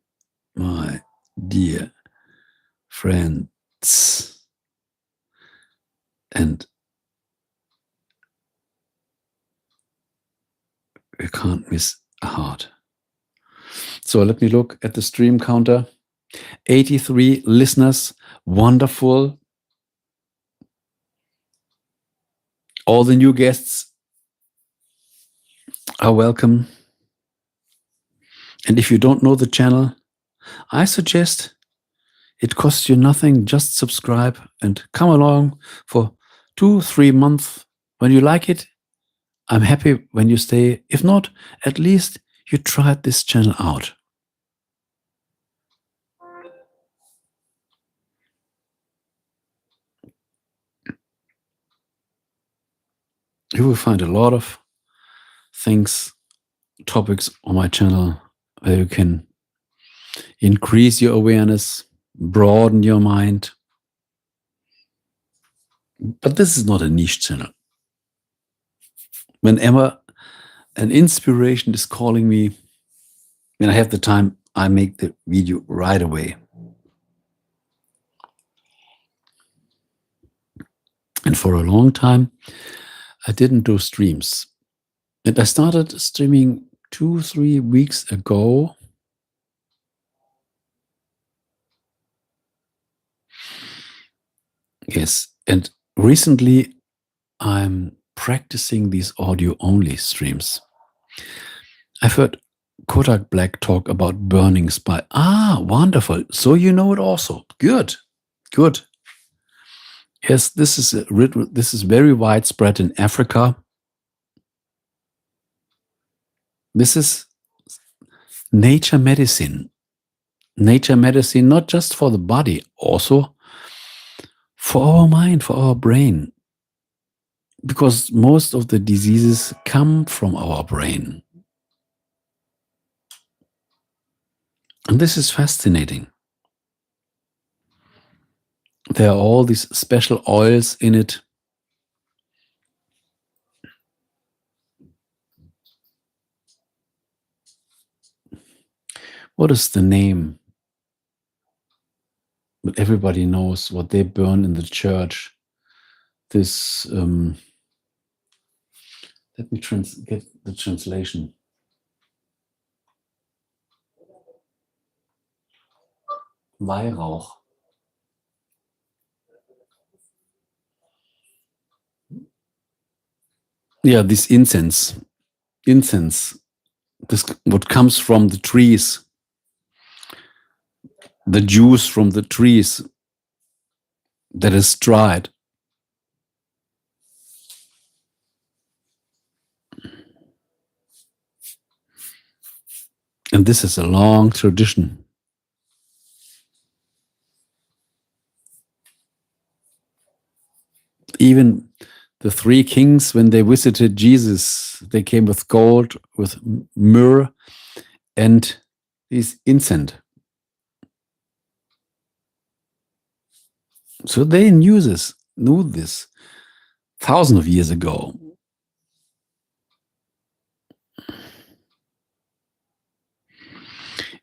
dear friends. And we can't miss a heart. So let me look at the stream counter. 83 listeners. Wonderful. All the new guests are welcome. And if you don't know the channel, I suggest it costs you nothing. Just subscribe and come along for 2-3 months. When you like it, I'm happy when you stay. If not, at least you tried this channel out. You will find a lot of things, topics on my channel where you can increase your awareness, broaden your mind. But this is not a niche channel. Whenever an inspiration is calling me, when I have the time, I make the video right away. And for a long time, I didn't do streams. And I started streaming 2-3 weeks ago. Yes. And recently, I'm practicing these audio-only streams. I've heard Kodak Black talk about burning spy. Ah, wonderful. So you know it also. Good. Good. Yes, this is very widespread in Africa. This is nature medicine. Nature medicine, not just for the body, also for our mind, for our brain. Because most of the diseases come from our brain. And this is fascinating. There are all these special oils in it. What is the name? But everybody knows what they burn in the church. This, let me get the translation. Weihrauch. Yeah, this incense. Incense. This what comes from the trees. The juice from the trees that is dried. And this is a long tradition. Even the three kings, when they visited Jesus, they came with gold, with myrrh, and this incense. So they knew this thousands of years ago.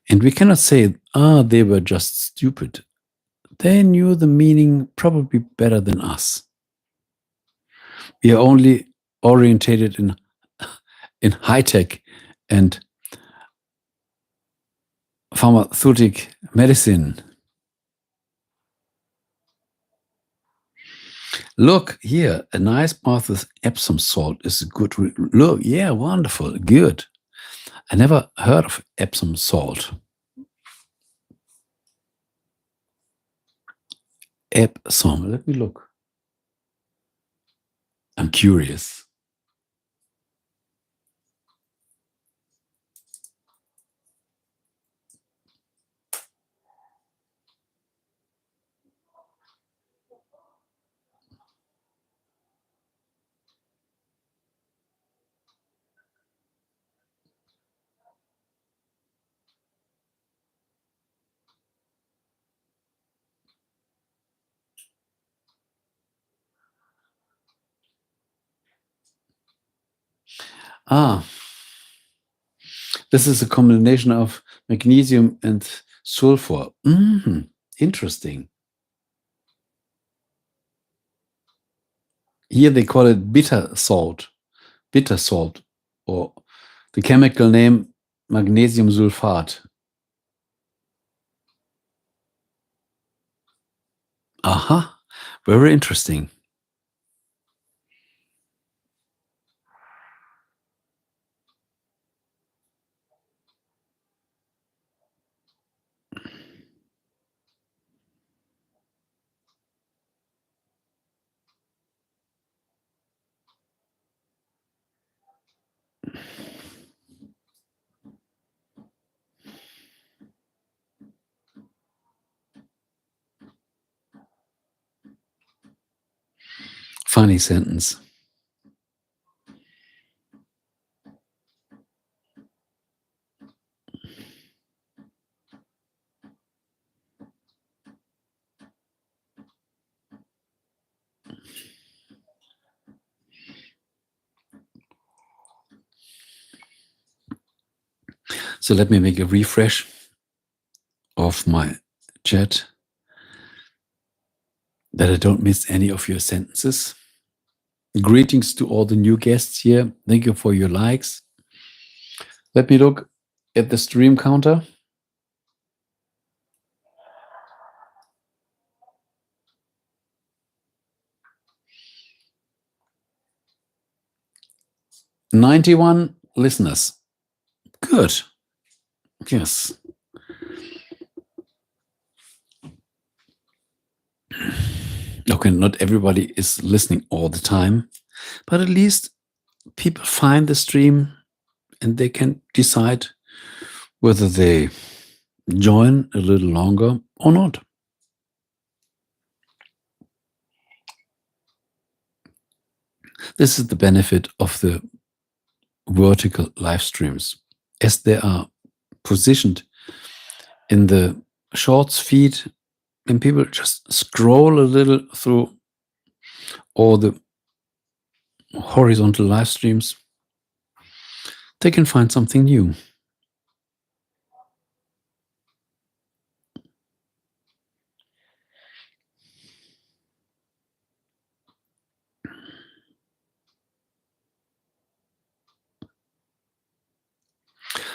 And we cannot say, they were just stupid. They knew the meaning probably better than us. We are only orientated in high tech and pharmaceutic medicine. Look here, a nice bath with Epsom salt is a good. Look, yeah, wonderful, good. I never heard of Epsom salt. Epsom, let me look. I'm curious. This is a combination of magnesium and sulfur. Interesting. Here they call it bitter salt, or the chemical name magnesium sulfate. Aha, very interesting. Funny sentence. So let me make a refresh of my chat that I don't miss any of your sentences. Greetings to all the new guests here. Thank you for your likes. Let me look at the stream counter. "91 listeners. Good. Yes. Okay, not everybody is listening all the time, but at least people find the stream and they can decide whether they join a little longer or not. This is the benefit of the vertical live streams, as they are positioned in the shorts feed, and people just scroll a little through all the horizontal live streams, they can find something new.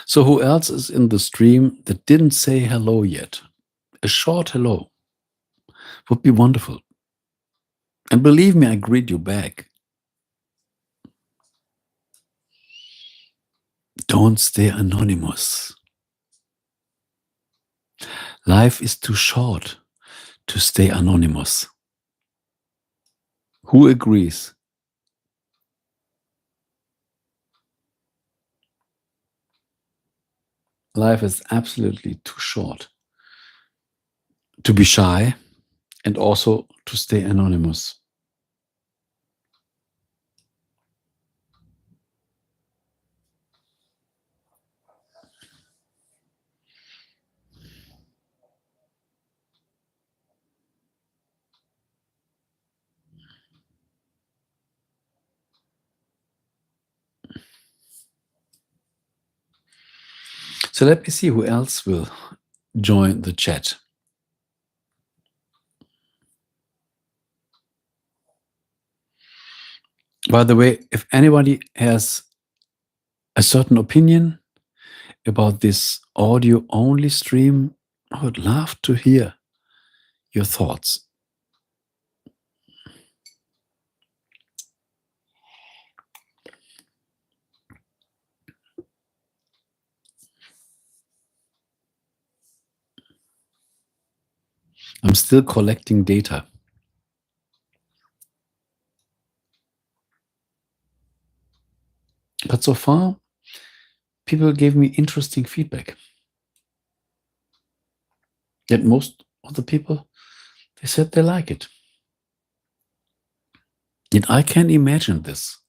So who else is in the stream that didn't say hello yet? A short hello would be wonderful. And believe me, I greet you back. Don't stay anonymous. Life is too short to stay anonymous. Who agrees? Life is absolutely too short to be shy and also to stay anonymous. So let me see who else will join the chat. By the way, if anybody has a certain opinion about this audio-only stream, I would love to hear your thoughts. I'm still collecting data. But so far, people gave me interesting feedback. Yet most of the people, they said they like it. Yet I can imagine this,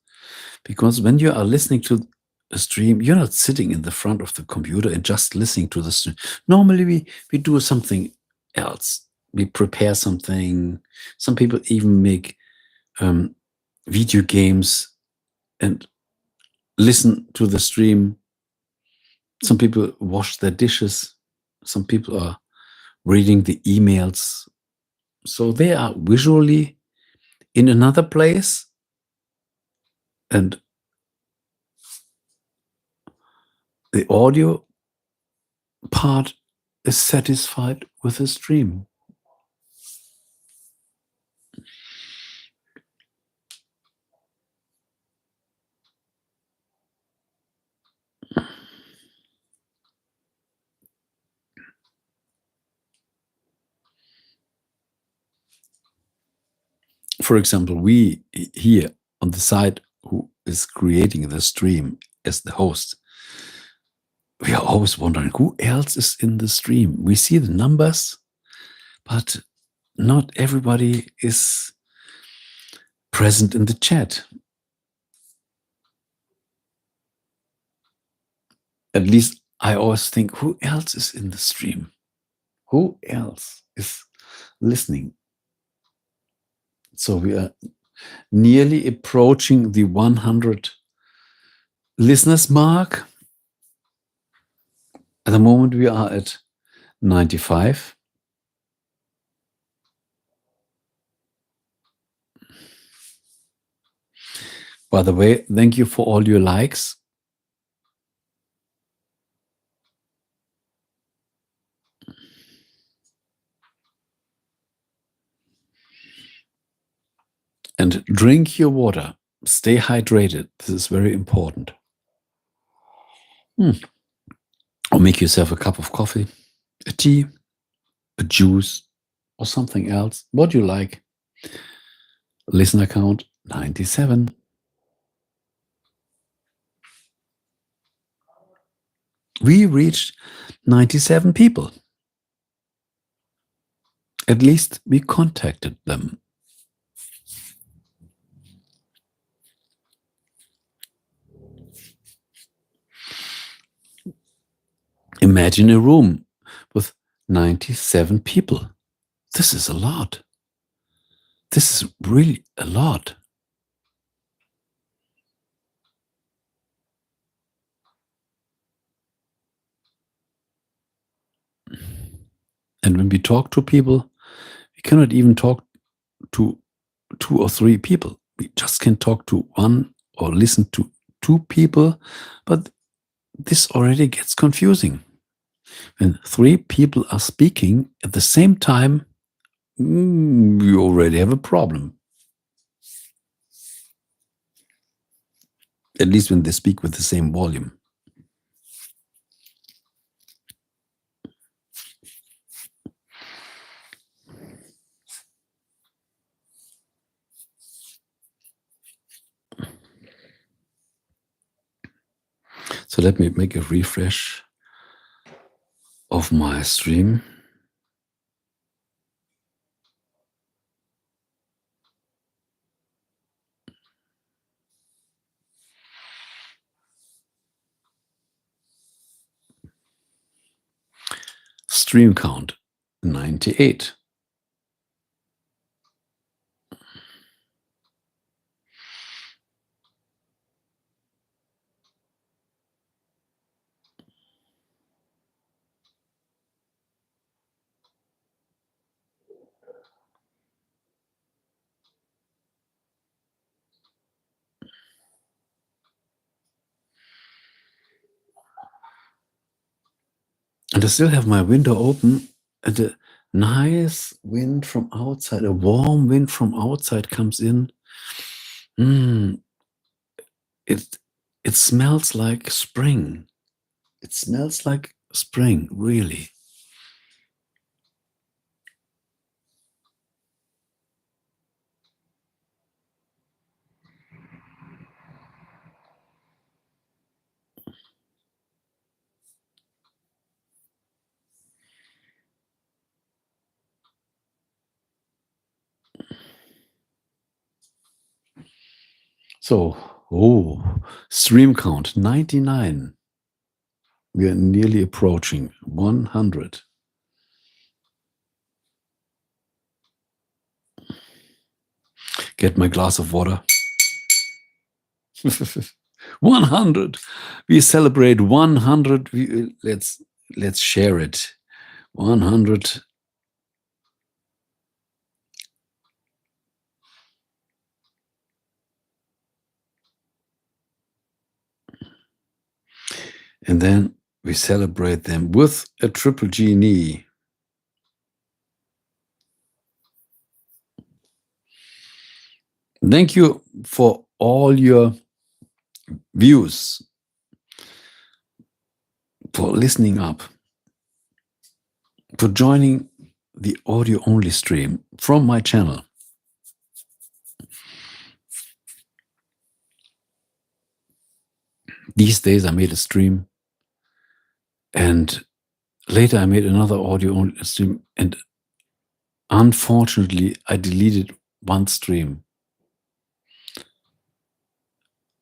because when you are listening to a stream, you're not sitting in the front of the computer and just listening to the stream. Normally we do something else. We prepare something. Some people even make video games and listen to the stream. Some people wash their dishes. Some people are reading the emails. So they are visually in another place, and the audio part is satisfied with the stream. For example, we here on the side who is creating the stream as the host, we are always wondering who else is in the stream. We see the numbers, but not everybody is present in the chat. At least I always think, who else is in the stream? Who else is listening? So we are nearly approaching the 100 listeners mark. At the moment, we are at 95. By the way, thank you for all your likes. And drink your water. Stay hydrated. This is very important. Or make yourself a cup of coffee, a tea, a juice, or something else. What you like. Listener count 97. We reached 97 people. At least we contacted them. Imagine a room with 97 people. This is a lot. This is really a lot. And when we talk to people, we cannot even talk to 2 or 3 people. We just can talk to one or listen to 2 people, but this already gets confusing. When 3 people are speaking at the same time, we already have a problem. At least when they speak with the same volume. So let me make a refresh of my stream. Stream count 98. And I still have my window open, and a nice wind from outside, a warm wind from outside comes in. It smells like spring. It smells like spring, really. So, stream count 99. We are nearly approaching 100. Get my glass of water. 100. We celebrate 100. Let's share it. 100. And then we celebrate them with a triple G knee. Thank you for all your views, for listening up, for joining the audio-only stream from my channel. These days I made a stream, and later I made another audio-only stream, and unfortunately I deleted one stream.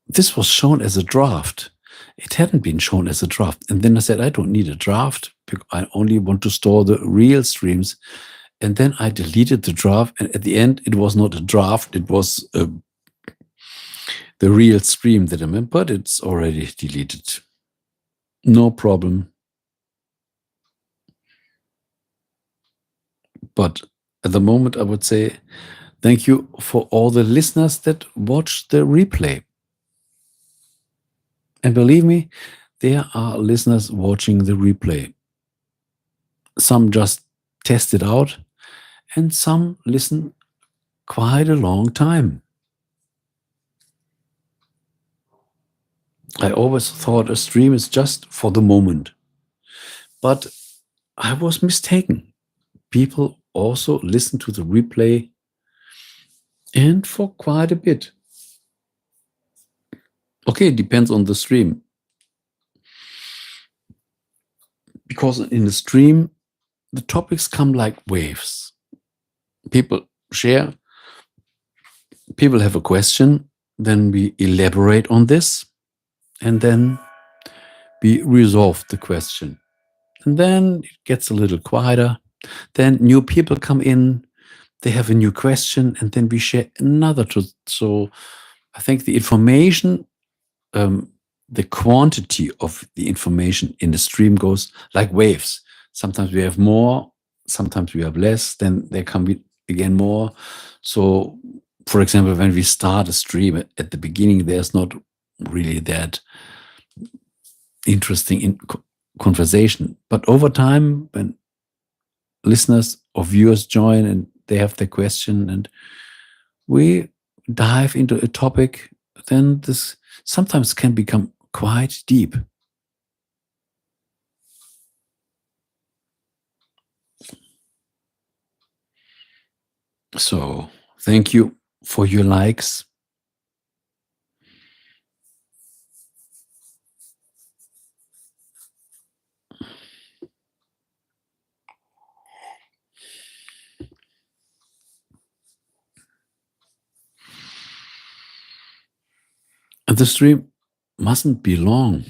This was shown as a draft. It hadn't been shown as a draft. And then I said, I don't need a draft. I only want to store the real streams. And then I deleted the draft. And at the end, it was not a draft. It was the real stream that I meant, but it's already deleted. No problem. But at the moment, I would say thank you for all the listeners that watch the replay. And believe me, there are listeners watching the replay. Some just test it out, and some listen quite a long time. I always thought a stream is just for the moment. But I was mistaken. People also listen to the replay, and for quite a bit. Okay, it depends on the stream. Because in the stream, the topics come like waves. People share, people have a question, then we elaborate on this, and then we resolve the question. And then it gets a little quieter. Then new people come in, they have a new question, and then we share another truth. So I think the information, the quantity of the information in the stream goes like waves. Sometimes we have more, sometimes we have less, then there can be again more. So, for example, when we start a stream at the beginning, there's not really that interesting in conversation. But over time, when listeners or viewers join and they have their question and we dive into a topic, then this sometimes can become quite deep. So thank you for your likes. And the stream mustn't be long.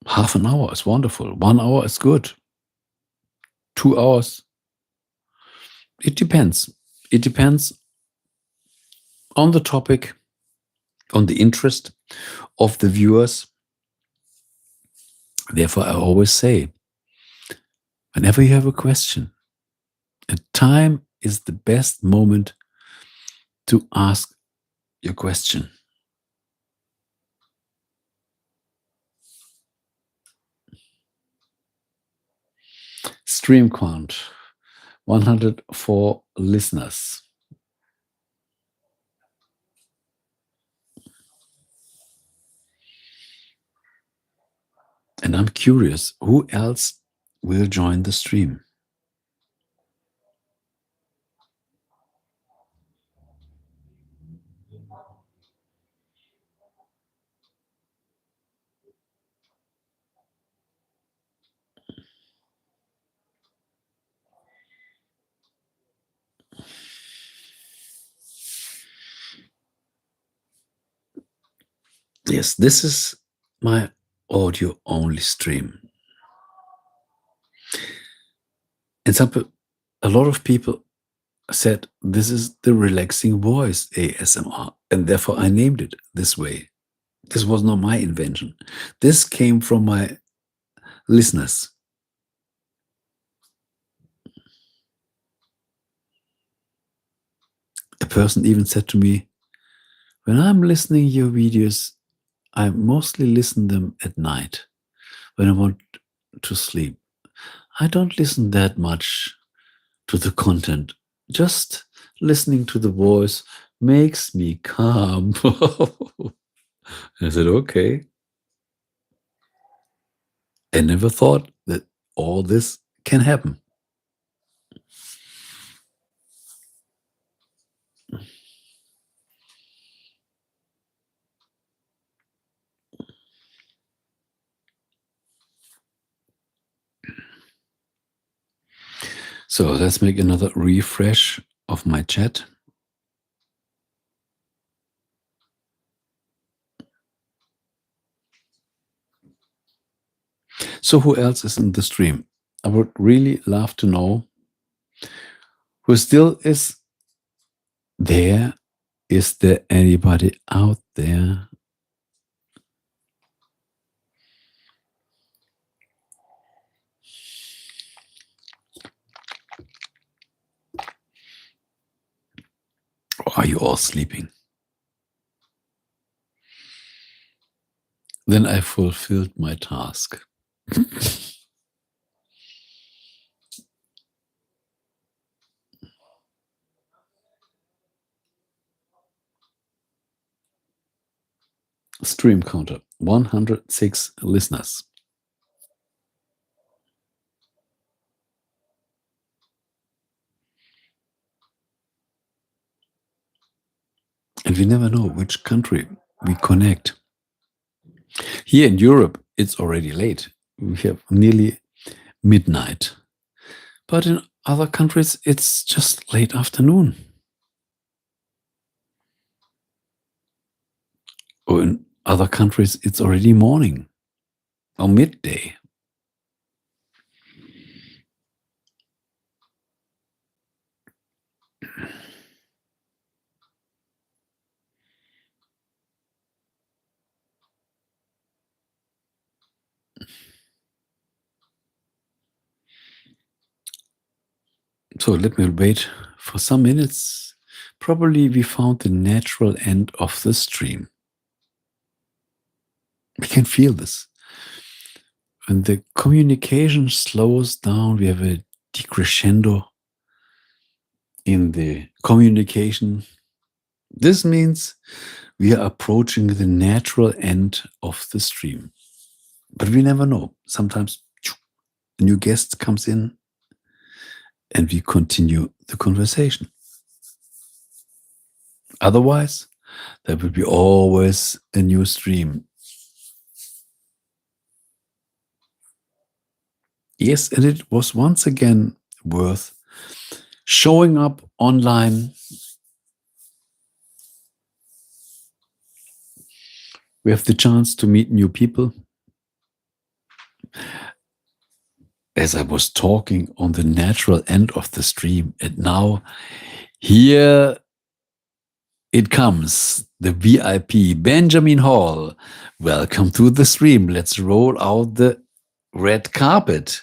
Half an hour is wonderful. 1 hour is good. 2 hours. It depends. It depends on the topic, on the interest of the viewers. Therefore, I always say, whenever you have a question, and time is the best moment to ask your question. Stream count, 104 listeners. And I'm curious, who else will join the stream? Yes, this is my audio only stream. And a lot of people said this is the relaxing voice ASMR, and therefore I named it this way. This was not my invention. This came from my listeners. A person even said to me, when I'm listening your videos, I mostly listen them at night when I want to sleep. I don't listen that much to the content. Just listening to the voice makes me calm. I said, okay. I never thought that all this can happen. So let's make another refresh of my chat. So who else is in the stream? I would really love to know who still is there. Is there anybody out there? Or are you all sleeping? Then I fulfilled my task. Stream counter, 106 listeners. And we never know which country we connect. Here in Europe, it's already late. We have nearly midnight. But in other countries, it's just late afternoon. Or in other countries, it's already morning or midday. So let me wait for some minutes. Probably we found the natural end of the stream. We can feel this. When the communication slows down, we have a decrescendo in the communication. This means we are approaching the natural end of the stream. But we never know. Sometimes a new guest comes in and we continue the conversation. Otherwise, there will be always a new stream. Yes, and it was once again worth showing up online. We have the chance to meet new people. As I was talking on the natural end of the stream, and now here it comes, the VIP, Benjamin Hall. Welcome to the stream. Let's roll out the red carpet.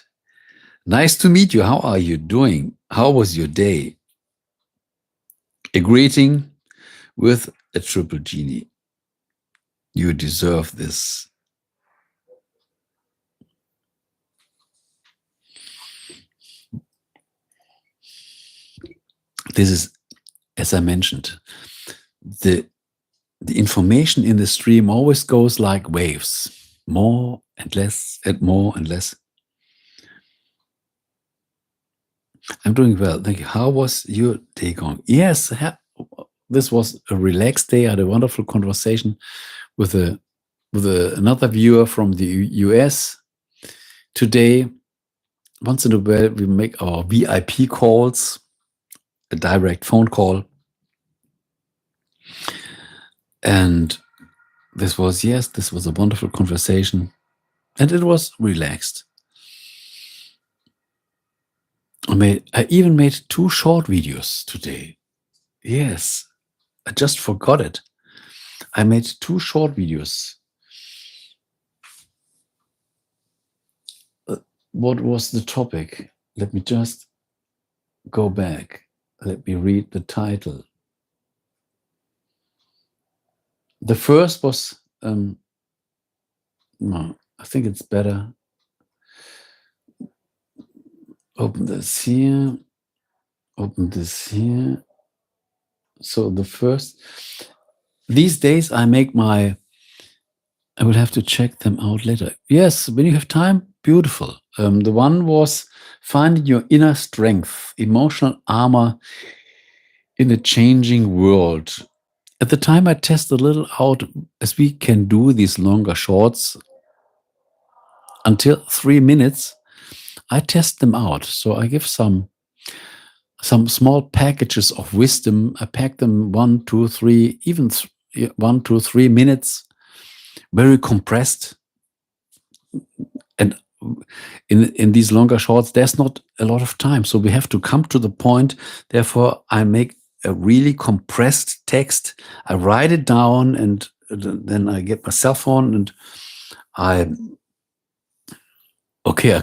Nice to meet you. How are you doing? How was your day? A greeting with a triple genie. You deserve this. This is, as I mentioned, the information in the stream always goes like waves, more and less and more and less. I'm doing well, thank you. How was your day going? Yes, this was a relaxed day. I had a wonderful conversation with another viewer from the US today. Once in a while, we make our VIP calls, a direct phone call. And this was a wonderful conversation. And it was relaxed. I even made 2 short videos today. Yes, I just forgot it. I made 2 short videos. What was the topic? Let me just go back. Let me read the title. The first was, no, I think it's better. Open this here. Open this here. So the first, these days I will have to check them out later. Yes, when you have time, beautiful. The one was finding your inner strength, emotional armor in a changing world. At the time I test a little out, as we can do these longer shorts until 3 minutes. I test them out. So I give some small packages of wisdom. I pack them 1, 2, 3, even 1, 2, 3 minutes, very compressed. And in these longer shorts, there's not a lot of time. So we have to come to the point. Therefore, I make a really compressed text. I write it down, and then I get my cell phone and I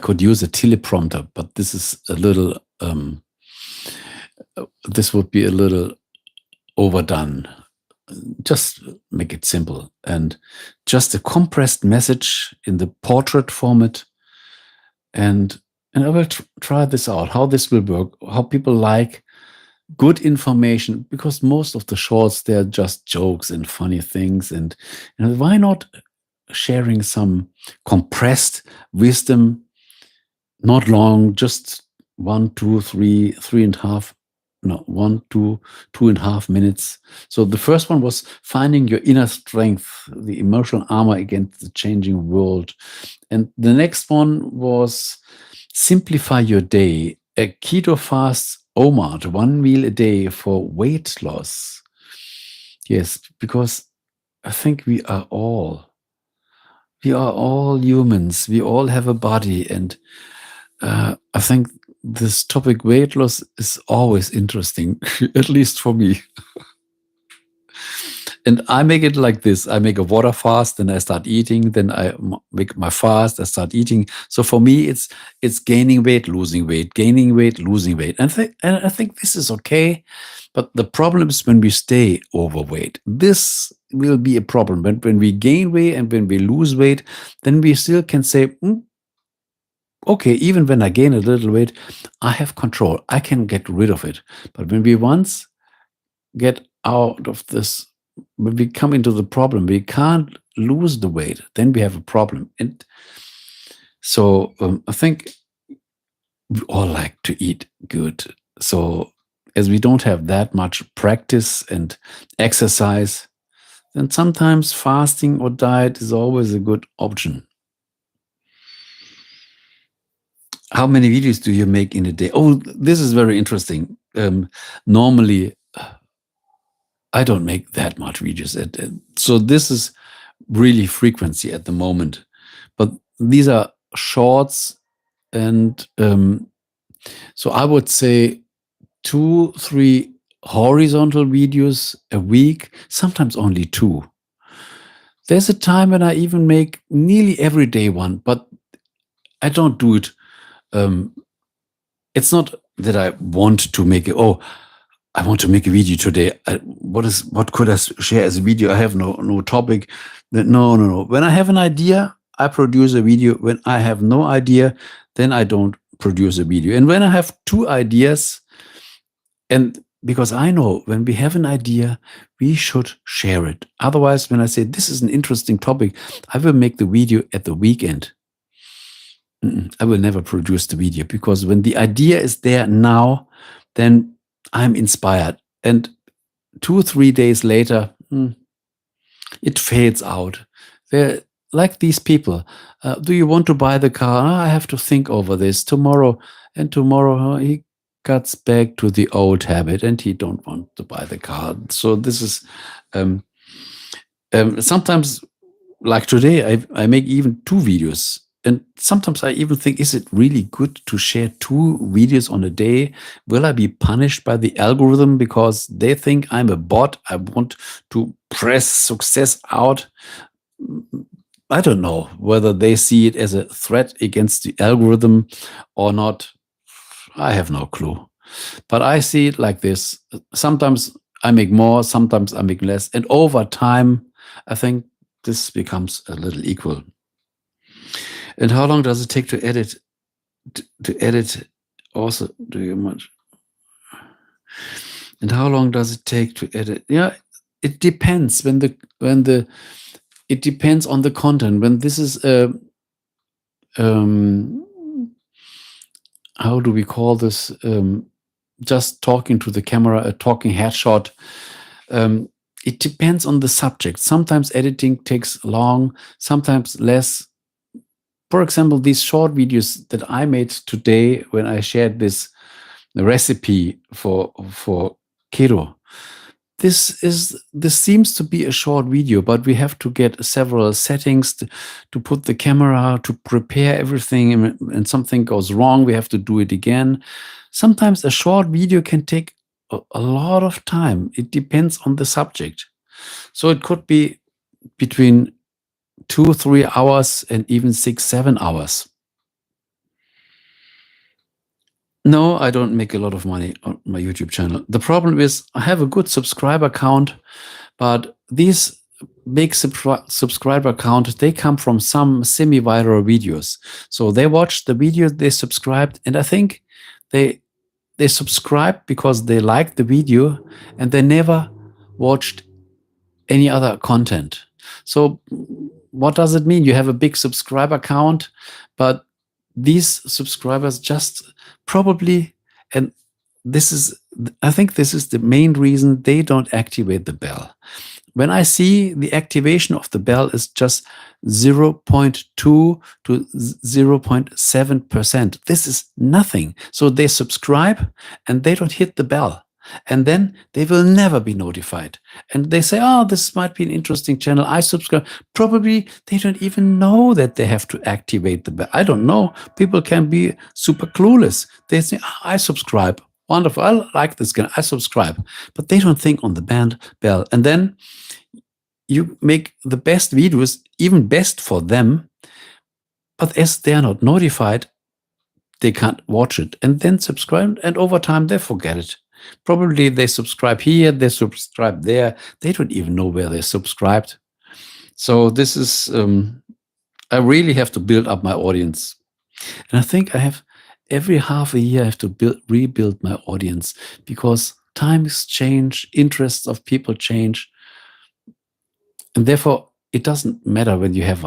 could use a teleprompter, but this is a little, this would be a little overdone. Just make it simple and just a compressed message in the portrait format. And I will try this out, how this will work, how people like good information, because most of the shorts, they're just jokes and funny things. And why not sharing some compressed wisdom, not long, just 2.5 minutes. So the first one was finding your inner strength, the emotional armor against the changing world. And the next one was simplify your day, a keto fast OMAD, 1 meal a day for weight loss. Yes, because I think we are all humans. We all have a body. And I think this topic weight loss is always interesting, at least for me. And I make it like this. I make a water fast, then I start eating. Then I make my fast, I start eating. So for me, it's gaining weight, losing weight, gaining weight, losing weight. And I think this is okay. But the problem is when we stay overweight. This will be a problem. But when we gain weight and when we lose weight, then we still can say, okay, even when I gain a little weight, I have control. I can get rid of it. But when we once get out of this, when we come into the problem, we can't lose the weight, then we have a problem. And so I think we all like to eat good. So as we don't have that much practice and exercise, then sometimes fasting or diet is always a good option. How many videos do you make in a day? Oh, this is very interesting. Normally, I don't make that much videos. So this is really frequency at the moment. But these are shorts. And so I would say 2-3 horizontal videos a week, sometimes only 2. There's a time when I even make nearly every day one, but I don't do it. It's not that I want to make it. Oh, I want to make a video today. What could I share as a video? I have no topic. No. When I have an idea, I produce a video. When I have no idea, then I don't produce a video. And when I have 2 ideas, and because I know when we have an idea, we should share it. Otherwise, when I say this is an interesting topic, I will make the video at the weekend. I will never produce the video, because when the idea is there now, then I'm inspired. And 2-3 days later, it fades out. They're like these people. Do you want to buy the car? I have to think over this tomorrow. And tomorrow he cuts back to the old habit and he don't want to buy the car. So this is sometimes, like today, I make even 2 videos. And sometimes I even think, is it really good to share 2 videos on a day? Will I be punished by the algorithm because they think I'm a bot? I want to press success out. I don't know whether they see it as a threat against the algorithm or not. I have no clue. But I see it like this. Sometimes I make more, sometimes I make less. And over time, I think this becomes a little equal. And how long does it take to edit? To edit also, do you much? And how long does it take to edit? Yeah, it depends. It depends on the content. When this is how do we call this? Just talking to the camera, a talking headshot. It depends on the subject. Sometimes editing takes long, sometimes less. For example, these short videos that I made today when I shared this recipe for keto, this seems to be a short video, but we have to get several settings to put the camera, to prepare everything, and something goes wrong, we have to do it again. Sometimes a short video can take a lot of time. It depends on the subject. So it could be between 2-3 hours and even 6-7 hours. No, I don't make a lot of money on my YouTube channel. The problem is I have a good subscriber count, but these big subscriber count, they come from some semi-viral videos. So they watched the video, they subscribed, and I think they they subscribed because they liked the video and they never watched any other content. So what does it mean? You have a big subscriber count, but these subscribers just probably, and this is, I think this is the main reason they don't activate the bell. When I see the activation of the bell is just 0.2 to 0.7%, this is nothing. So they subscribe and they don't hit the bell. And then they will never be notified. And they say, oh, this might be an interesting channel. I subscribe. Probably they don't even know that they have to activate the bell. I don't know. People can be super clueless. They say, oh, I subscribe. Wonderful. I like this guy. I subscribe. But they don't think on the bell. And then you make the best videos, even best for them. But as they are not notified, they can't watch it and then subscribe. And over time, they forget it. Probably they subscribe here, they subscribe there. They don't even know where they subscribed. So this is, I really have to build up my audience. And I think I have, every half a year, I have to rebuild my audience because times change, interests of people change. And therefore, it doesn't matter when you have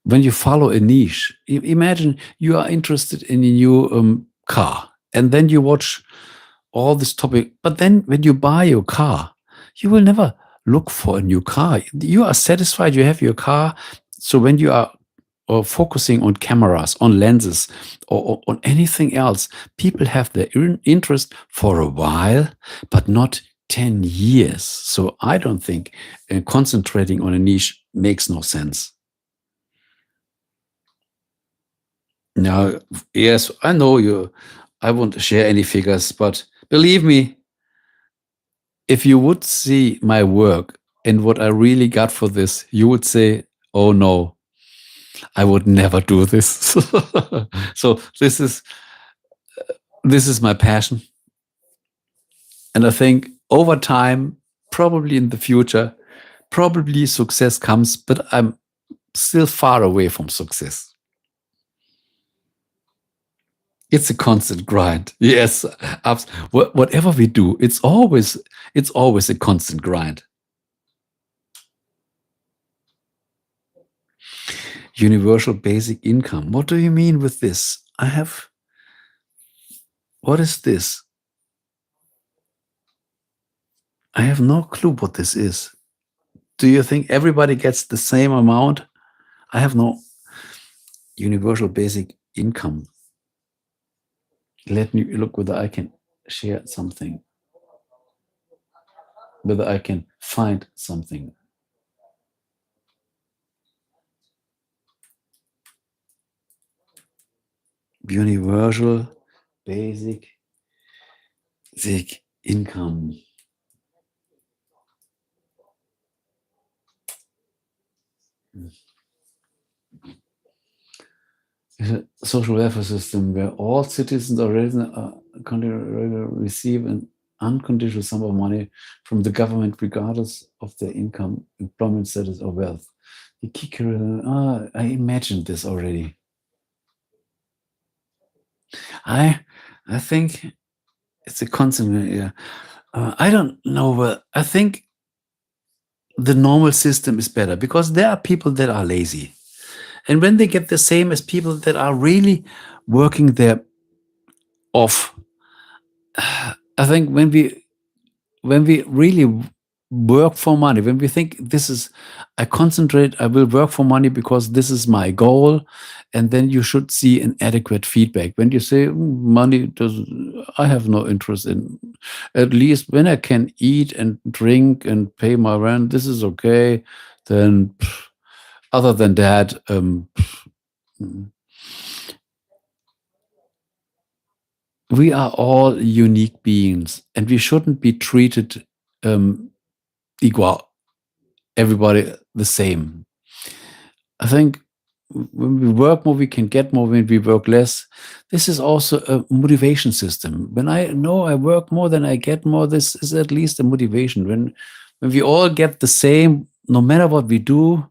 when you follow a niche. Imagine you are interested in a new car, and then you watch all this topic. But then when you buy your car, you will never look for a new car. You are satisfied, you have your car. So when you are focusing on cameras, on lenses, or on anything else, people have their interest for a while, but not 10 years. So I don't think concentrating on a niche makes no sense. Now, yes, I know you. I won't share any figures, but believe me, if you would see my work and what I really got for this, you would say, oh no, I would never do this. So this is my passion. And I think over time, probably in the future, probably success comes, but I'm still far away from success. It's a constant grind. Yes, whatever we do, it's always a constant grind. Universal basic income. What do you mean with this? What is this? I have no clue what this is. Do you think everybody gets the same amount? I have no universal basic income. Let me look whether I can share something, whether I can find something. Universal basic income. A social welfare system where all citizens or residents receive an unconditional sum of money from the government regardless of their income, employment status, or wealth. I imagined this already. I think it's a constant. I don't know, but I think the normal system is better because there are people that are lazy. And when they get the same as people that are really working their off, I think when we really work for money, when we think I concentrate, I will work for money because this is my goal, and then you should see an adequate feedback. When you say money I have no interest in, at least when I can eat and drink and pay my rent, this is okay. Then other than that, we are all unique beings and we shouldn't be treated equal, everybody the same. I think when we work more, we can get more. When we work less, this is also a motivation system. When I know I work more than I get more, this is at least a motivation. When we all get the same, no matter what we do,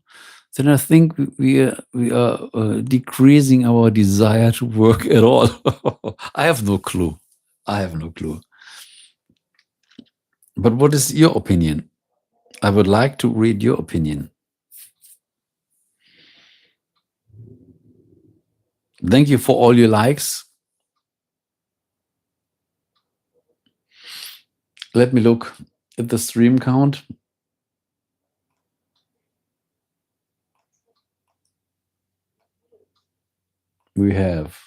then I think we are decreasing our desire to work at all. I have no clue. But what is your opinion? I would like to read your opinion. Thank you for all your likes. Let me look at the stream count. We have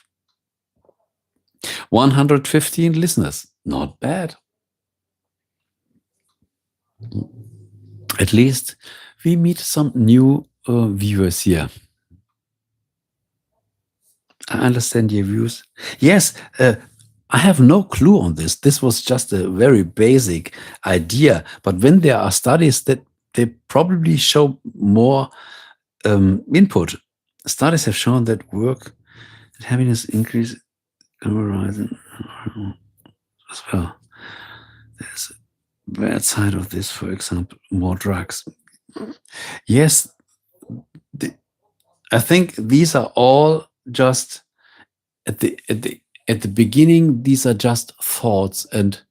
115 listeners. Not bad. At least we meet some new viewers here. I understand your views. Yes, I have no clue on this. This was just a very basic idea. But when there are studies that they probably show more input, studies have shown that work and happiness increase horizon as well. There's a bad side of this, for example, more drugs. Yes, I think these are all just at the beginning. These are just thoughts and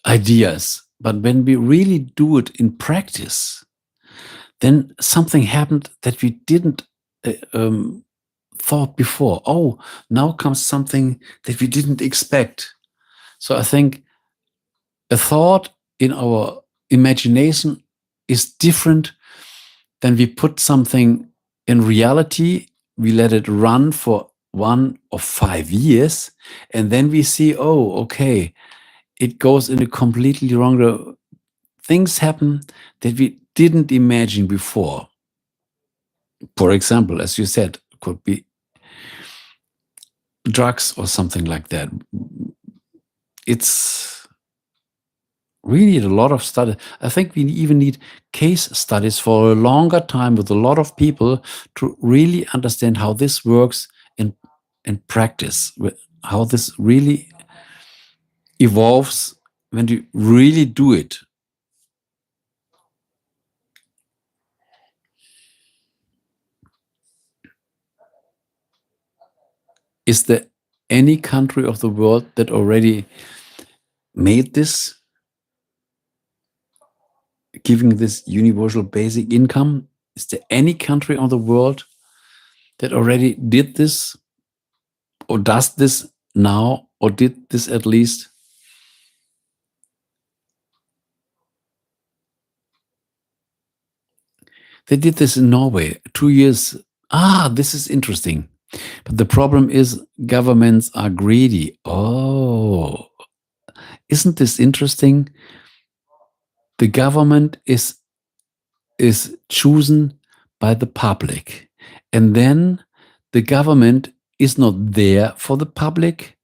ideas. But when we really do it in practice, then something happened that we didn't thought before. Oh, now comes something that we didn't expect. So I think a thought in our imagination is different than we put something in reality. We let it run for 1 or 5 years, and then we see, oh, okay, it goes in a completely wrong. Things happen that we didn't imagine before. For example, as you said, could be drugs or something like that. We need a lot of study. I think we even need case studies for a longer time with a lot of people to really understand how this works in practice, how this really evolves when you really do it. Is there any country of the world that already made this, giving this universal basic income? Is there any country on the world that already did this, or does this now, or did this at least? They did this in Norway, 2 years. This is interesting. But the problem is governments are greedy. Oh, isn't this interesting? The government is chosen by the public. And then the government is not there for the public.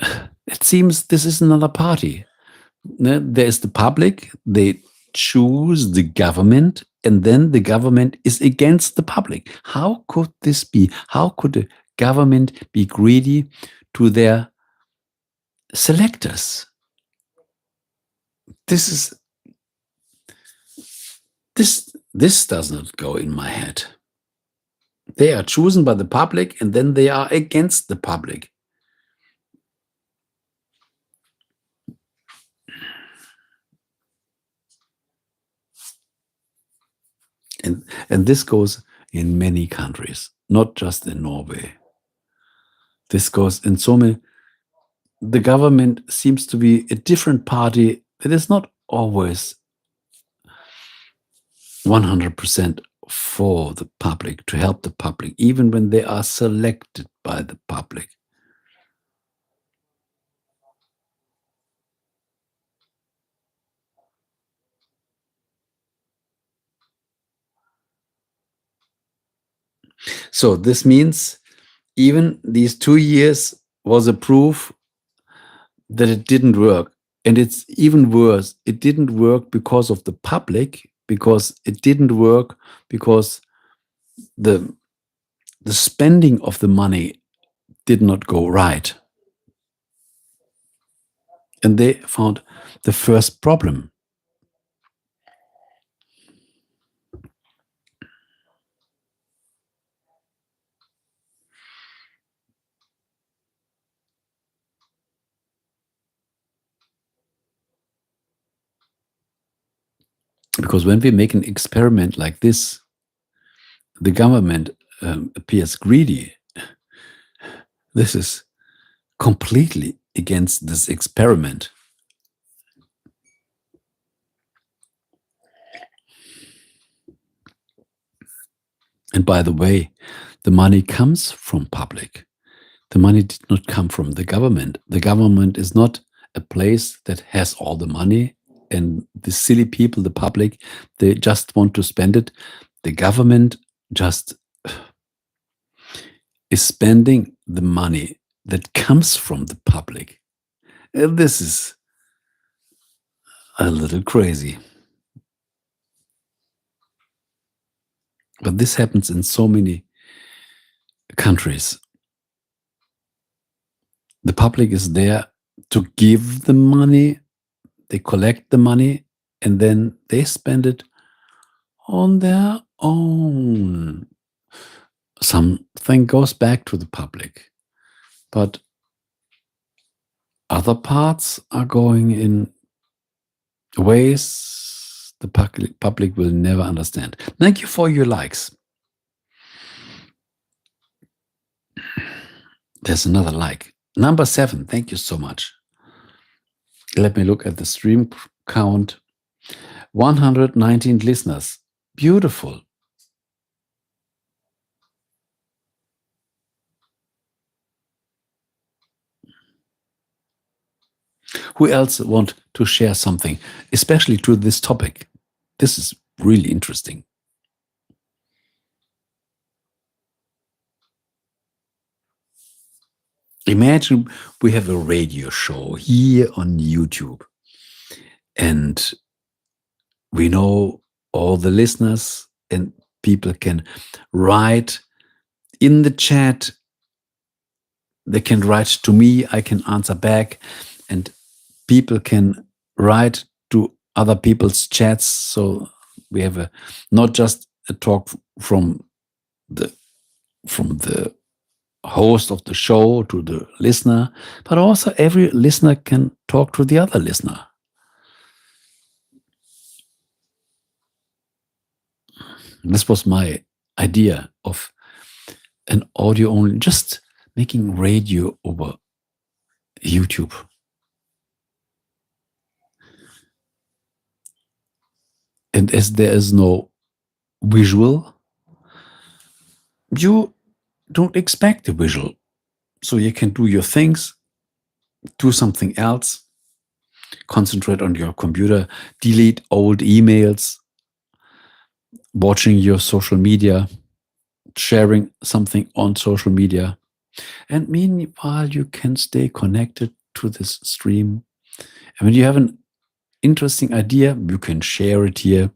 It seems this is another party. There's the public, they choose the government, and then the government is against the public. How could this be? How could the government be greedy to their selectors? This does not go in my head. They are chosen by the public, and then they are against the public. And this goes in many countries, not just in Norway. This goes in so many. The government seems to be a different party that is not always 100% for the public, to help the public, even when they are selected by the public. So this means even these 2 years was a proof that it didn't work. And it's even worse, it didn't work because of the public, because it didn't work, because the spending of the money did not go right. And they found the first problem. Because when we make an experiment like this, the government appears greedy. This is completely against this experiment. And by the way, the money comes from public. The money did not come from the government. The government is not a place that has all the money, and the silly people, the public, they just want to spend it. The government just is spending the money that comes from the public. And this is a little crazy. But this happens in so many countries. The public is there to give the money, they collect the money, and then they spend it on their own. Something goes back to the public, but other parts are going in ways the public will never understand. Thank you for your likes. There's another like. Number 7, thank you so much. Let me look at the stream count. 119 listeners. Beautiful. Who else want to share something, especially to this topic? This is really interesting. Imagine we have a radio show here on YouTube, and we know all the listeners, and people can write in the chat. They can write to me, I can answer back, and people can write to other people's chats. So we have not just a talk from the host of the show to the listener, but also every listener can talk to the other listener. This was my idea of an audio only, just making radio over YouTube. And as there is no visual, you don't expect a visual. So you can do your things, do something else, concentrate on your computer, delete old emails, watching your social media, sharing something on social media. And meanwhile, you can stay connected to this stream. And when you have an interesting idea, you can share it here.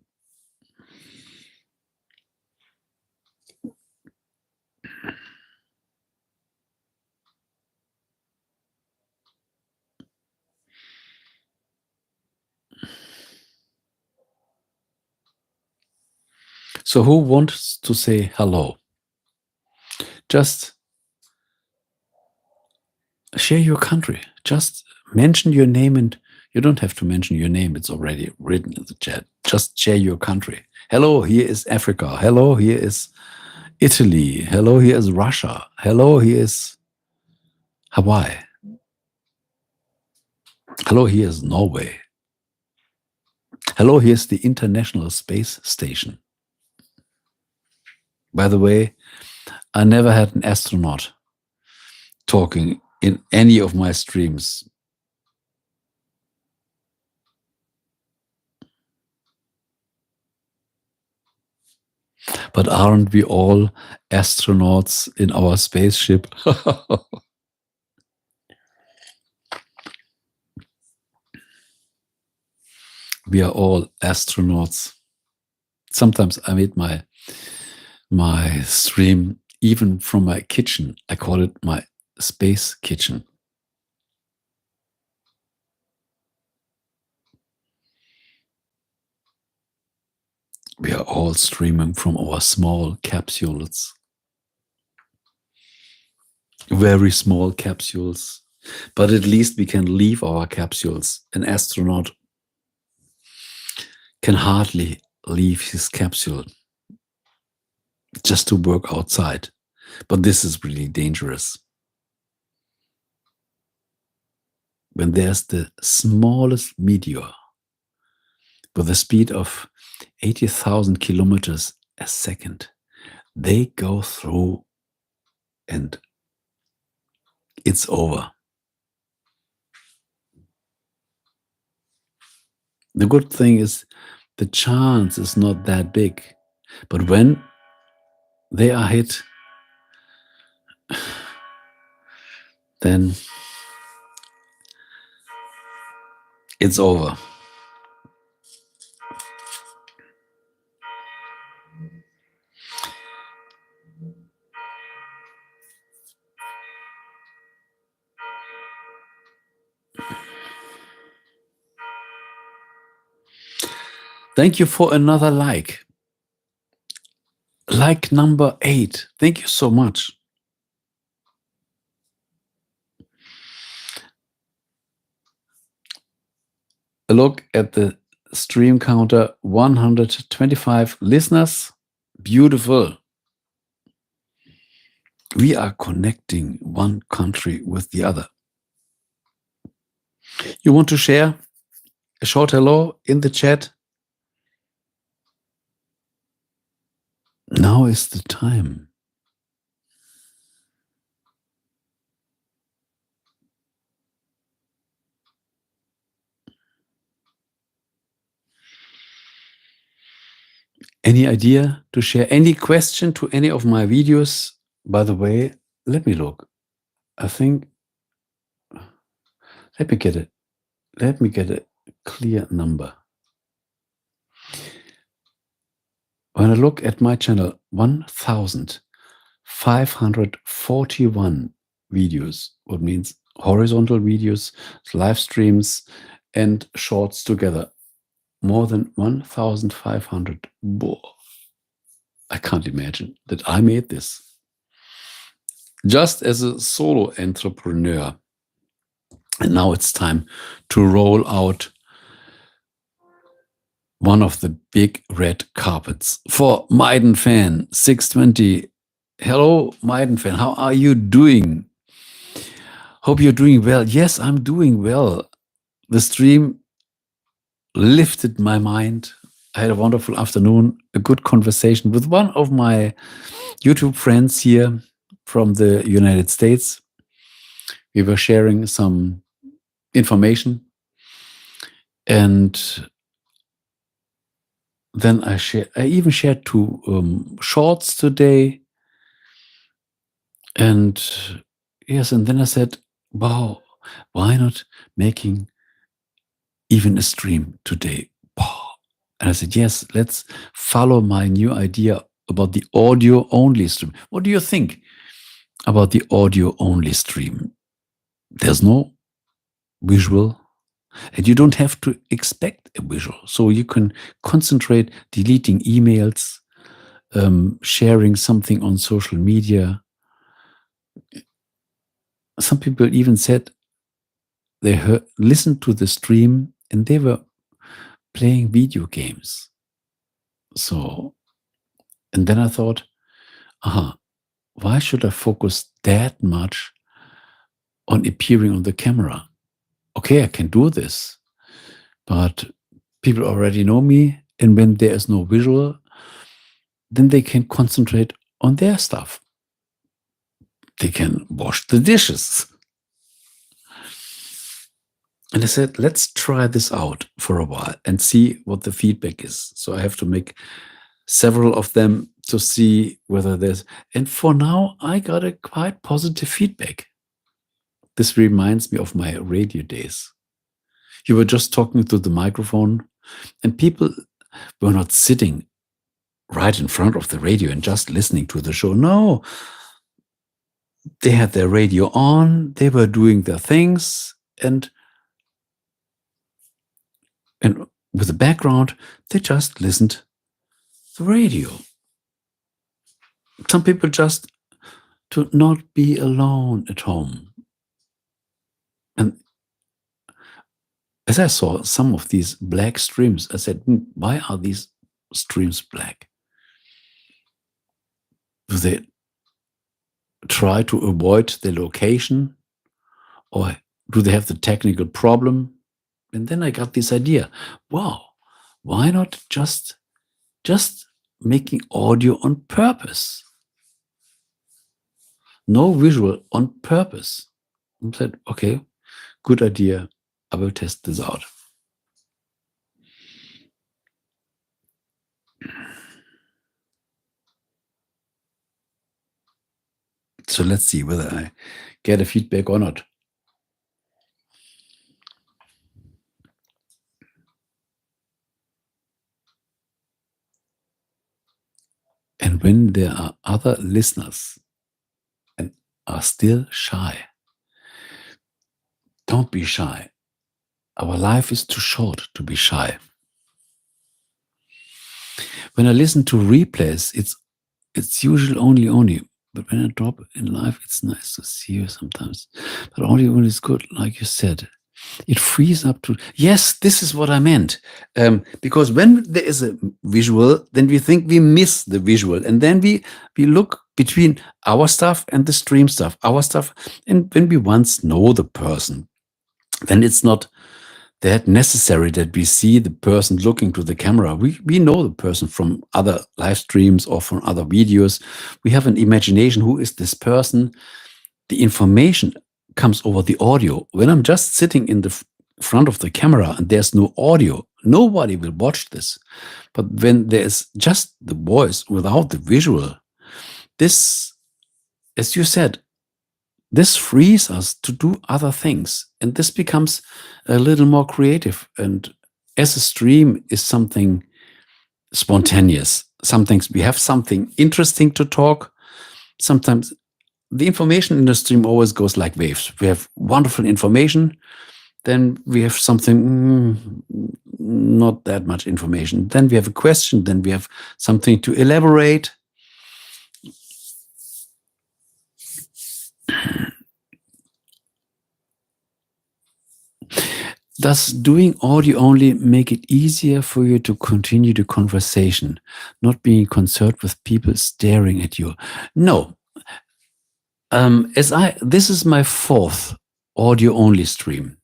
So who wants to say hello? Just share your country. Just mention your name, and you don't have to mention your name. It's already written in the chat. Just share your country. Hello, here is Africa. Hello, here is Italy. Hello, here is Russia. Hello, here is Hawaii. Hello, here is Norway. Hello, here's the International Space Station. By the way, I never had an astronaut talking in any of my streams. But aren't we all astronauts in our spaceship? We are all astronauts. Sometimes I made my stream even from my kitchen. I call it my space kitchen. We are all streaming from our small capsules, very small capsules, but at least we can leave our capsules. An astronaut can hardly leave his capsule just to work outside, but this is really dangerous. When there's the smallest meteor with a speed of 80,000 kilometers a second, they go through and it's over. The good thing is the chance is not that big, but when they are hit, then it's over. Thank you for another like. Like number 8. Thank you so much. A look at the stream counter, 125 listeners. Beautiful. We are connecting one country with the other. You want to share a short hello in the chat? Now is the time. Any idea to share? Any question to any of my videos? By the way, let me look. I think, let me get a clear number. When I look at my channel, 1,541 videos, what means horizontal videos, live streams, and shorts together. More than 1,500. I can't imagine that I made this. Just as a solo entrepreneur. And now it's time to roll out one of the big red carpets for Maiden Fan 620. Hello, Maiden Fan. How are you doing? Hope you're doing well. Yes, I'm doing well. The stream lifted my mind. I had a wonderful afternoon, a good conversation with one of my YouTube friends here from the United States. We were sharing some information, and then I even shared 2 shorts today. And yes, and then I said, wow, why not making even a stream today? And I said, yes, let's follow my new idea about the audio only stream. What do you think about the audio only stream? There's no visual, and you don't have to expect a visual. So you can concentrate deleting emails, sharing something on social media. Some people even said they listened to the stream and they were playing video games. So, and then I thought, why should I focus that much on appearing on the camera? Okay, I can do this, but people already know me, and when there is no visual, then they can concentrate on their stuff. They can wash the dishes. And I said, let's try this out for a while and see what the feedback is. So I have to make several of them to see whether there's, and for now, I got a quite positive feedback. This reminds me of my radio days. You were just talking to the microphone, and people were not sitting right in front of the radio and just listening to the show. No, they had their radio on, they were doing their things, and with the background, they just listened to the radio. Some people just to not be alone at home. And as I saw some of these black streams, I said, why are these streams black? Do they try to avoid the location, or do they have the technical problem? And then I got this idea, wow, why not just making audio on purpose? No visual on purpose. I said, okay, good idea. I will test this out. So let's see whether I get a feedback or not. And when there are other listeners and are still shy, don't be shy. Our life is too short to be shy. When I listen to replays, it's usually only. But when I drop in live, it's nice to see you sometimes. But only when it's good, like you said. It frees up to, yes, this is what I meant. Because when there is a visual, then we think we miss the visual. And then we look between our stuff and the stream stuff, our stuff. And when we once know the person, then it's not that necessary that we see the person looking to the camera. We know the person from other live streams or from other videos. We have an imagination. Who is this person? The information comes over the audio. When I'm just sitting in the front of the camera and there's no audio, nobody will watch this. But when there's just the voice without the visual, this, as you said, this frees us to do other things. And this becomes a little more creative. And as a stream is something spontaneous. Sometimes we have something interesting to talk. Sometimes the information in the stream always goes like waves. We have wonderful information. Then we have something, not that much information. Then we have a question. Then we have something to elaborate. Does doing audio only make it easier for you to continue the conversation, not being concerned with people staring at you? No. This is my 4th audio only stream.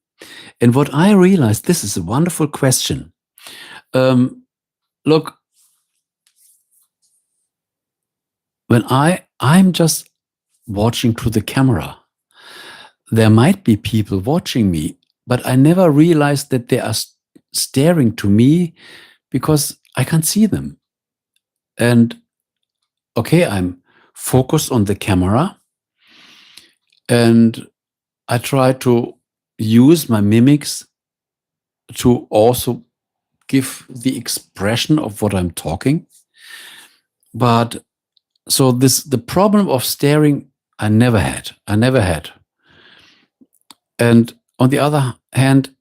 And what I realized, this is a wonderful question. Look, when I'm just watching to the camera, there might be people watching me, but I never realized that they are staring to me because I can't see them. And okay, I'm focused on the camera and I try to use my mimics to also give the expression of what I'm talking. But so the problem of staring, I never had. And on the other hand,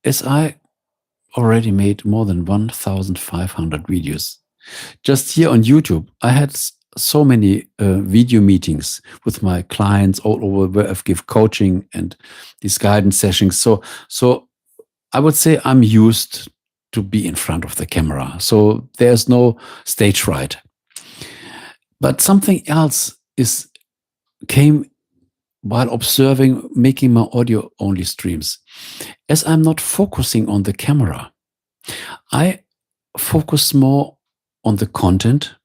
as I already made more than 1,500 videos, just here on YouTube, I had so many video meetings with my clients all over where I give coaching and these guidance sessions. So I would say I'm used to be in front of the camera. So there's no stage fright. But something else came while observing, making my audio only streams. As I'm not focusing on the camera, I focus more on the content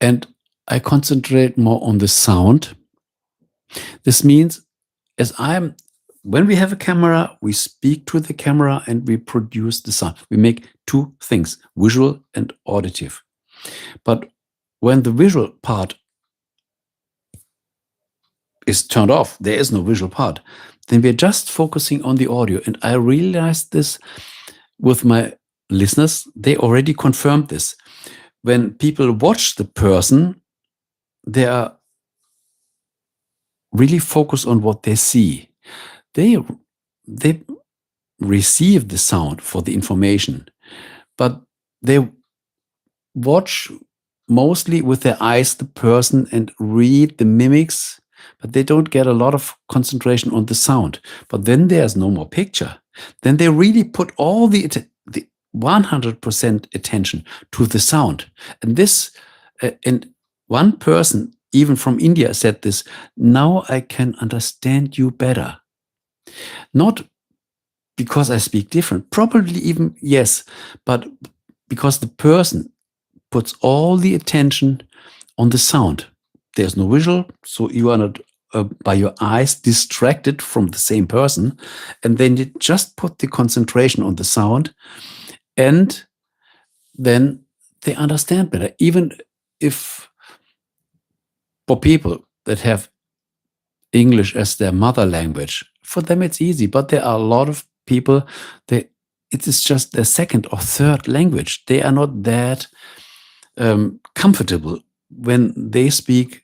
and I concentrate more on the sound. This means when we have a camera, we speak to the camera and we produce the sound. We make 2 things, visual and auditive. But when the visual part is turned off, there is no visual part, then we're just focusing on the audio. And I realized this with my listeners, they already confirmed this. When people watch the person, they are really focused on what they see. They receive the sound for the information, but they watch mostly with their eyes the person and read the mimics, but they don't get a lot of concentration on the sound. But then there's no more picture. Then they really put all the 100% attention to the sound. And this, and one person, even from India, said this: now I can understand you better. Not because I speak different, probably even yes, but because the person puts all the attention on the sound. There's no visual, so you are not by your eyes distracted from the same person, and then you just put the concentration on the sound, and then they understand better. Even if for people that have English as their mother language, for them it's easy, but there are a lot of people that it is just their second or third language. They are not that comfortable when they speak.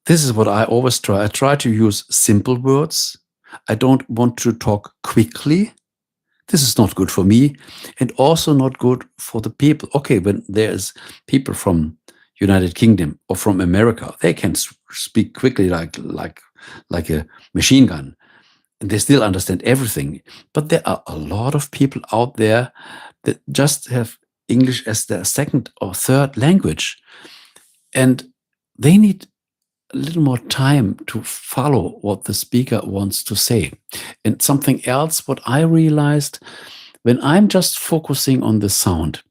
This is what I always try. I try to use simple words. I don't want to talk quickly. This is not good for me, and also not good for the people. Okay, when there's people from United Kingdom or from America, they can speak quickly like a machine gun, and they still understand everything. But there are a lot of people out there that just have English as their second or third language, and they need a little more time to follow what the speaker wants to say. And something else, what I realized when I'm just focusing on the sound,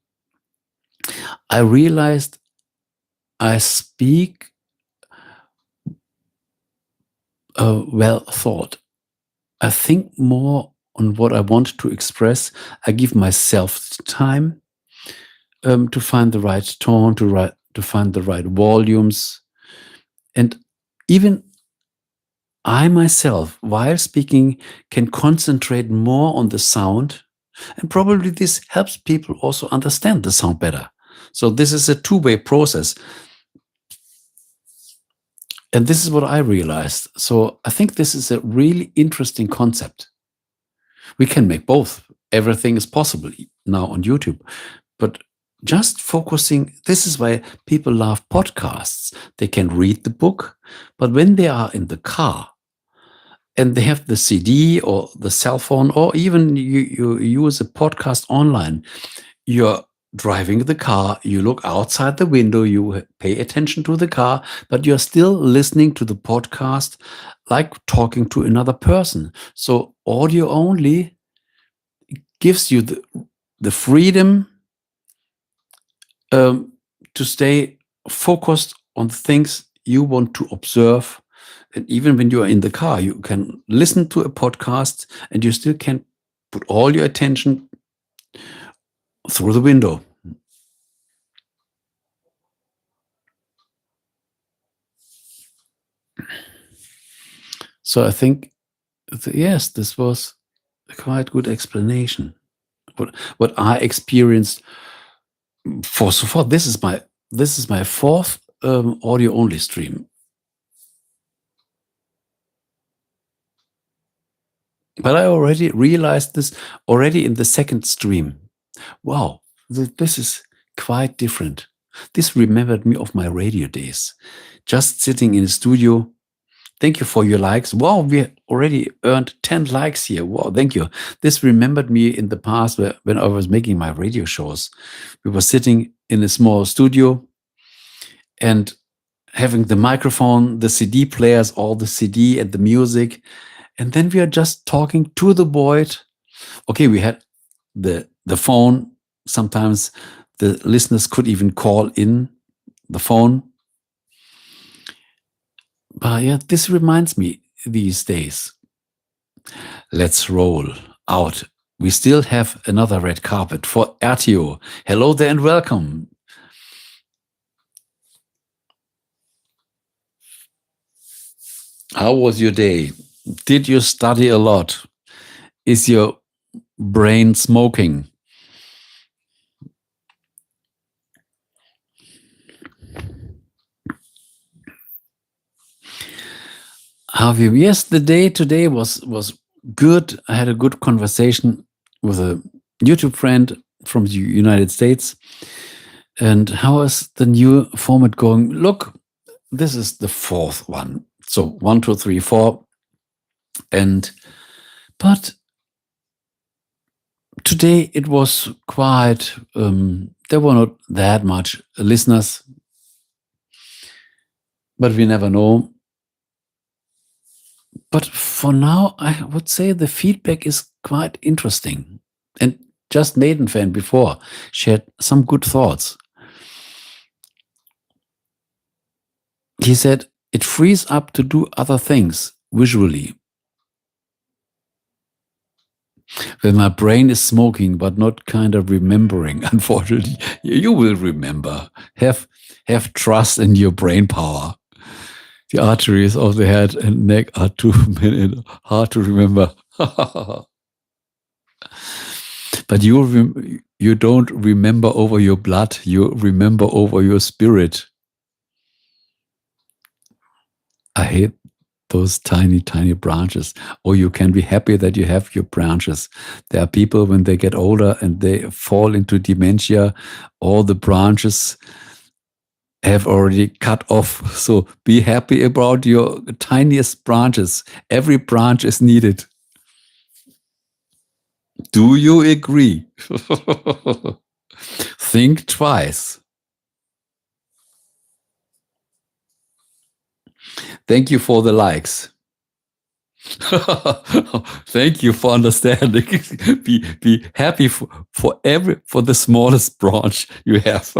I realized I speak well thought. I think more on what I want to express. I give myself time to find the right tone, to find the right volumes. And even I myself, while speaking, can concentrate more on the sound. And probably this helps people also understand the sound better. So this is a two-way process. And this is what I realized. So I think this is a really interesting concept. We can make both. Everything is possible now on YouTube. But just focusing, this is why people love podcasts. They can read the book, but when they are in the car, and they have the CD or the cell phone, or even you use a podcast online, you're driving the car, you look outside the window, you pay attention to the car, but you're still listening to the podcast like talking to another person. So audio only gives you the freedom to stay focused on things you want to observe. And even when you are in the car, you can listen to a podcast and you still can put all your attention through the window. So I think, yes, this was a quite good explanation. What I experienced for so far. This is my fourth audio only stream. But I already realized this already in the second stream. Wow, this is quite different. This remembered me of my radio days. Just sitting in a studio. Thank you for your likes. Wow, we already earned 10 likes here. Wow, thank you. This remembered me in the past when I was making my radio shows. We were sitting in a small studio and having the microphone, the CD players, all the CD and the music. And then we are just talking to the void. Okay, we had the phone. Sometimes the listeners could even call in the phone. But yeah, this reminds me these days. Let's roll out. We still have another red carpet for RTO. Hello there and welcome. How was your day? Did you study a lot? Is your brain smoking? How have you? Yes, the day today was good. I had a good conversation with a YouTube friend from the United States. And how is the new format going? Look, this is the fourth one. So 1, 2, 3, 4. But today it was quite, there were not that much listeners, but we never know. But for now, I would say the feedback is quite interesting. And just Maiden Fan before shared some good thoughts. He said it frees up to do other things visually. When my brain is smoking, but not kind of remembering, unfortunately, you will remember. Have trust in your brain power. The arteries of the head and neck are too many, hard to remember. But you don't remember over your blood, you remember over your spirit. I hate those tiny, tiny branches. Or you can be happy that you have your branches. There are people when they get older and they fall into dementia, all the branches have already cut off. So be happy about your tiniest branches. Every branch is needed. Do you agree? Think twice. Thank you for the likes. Thank you for understanding. Be happy for the smallest branch you have.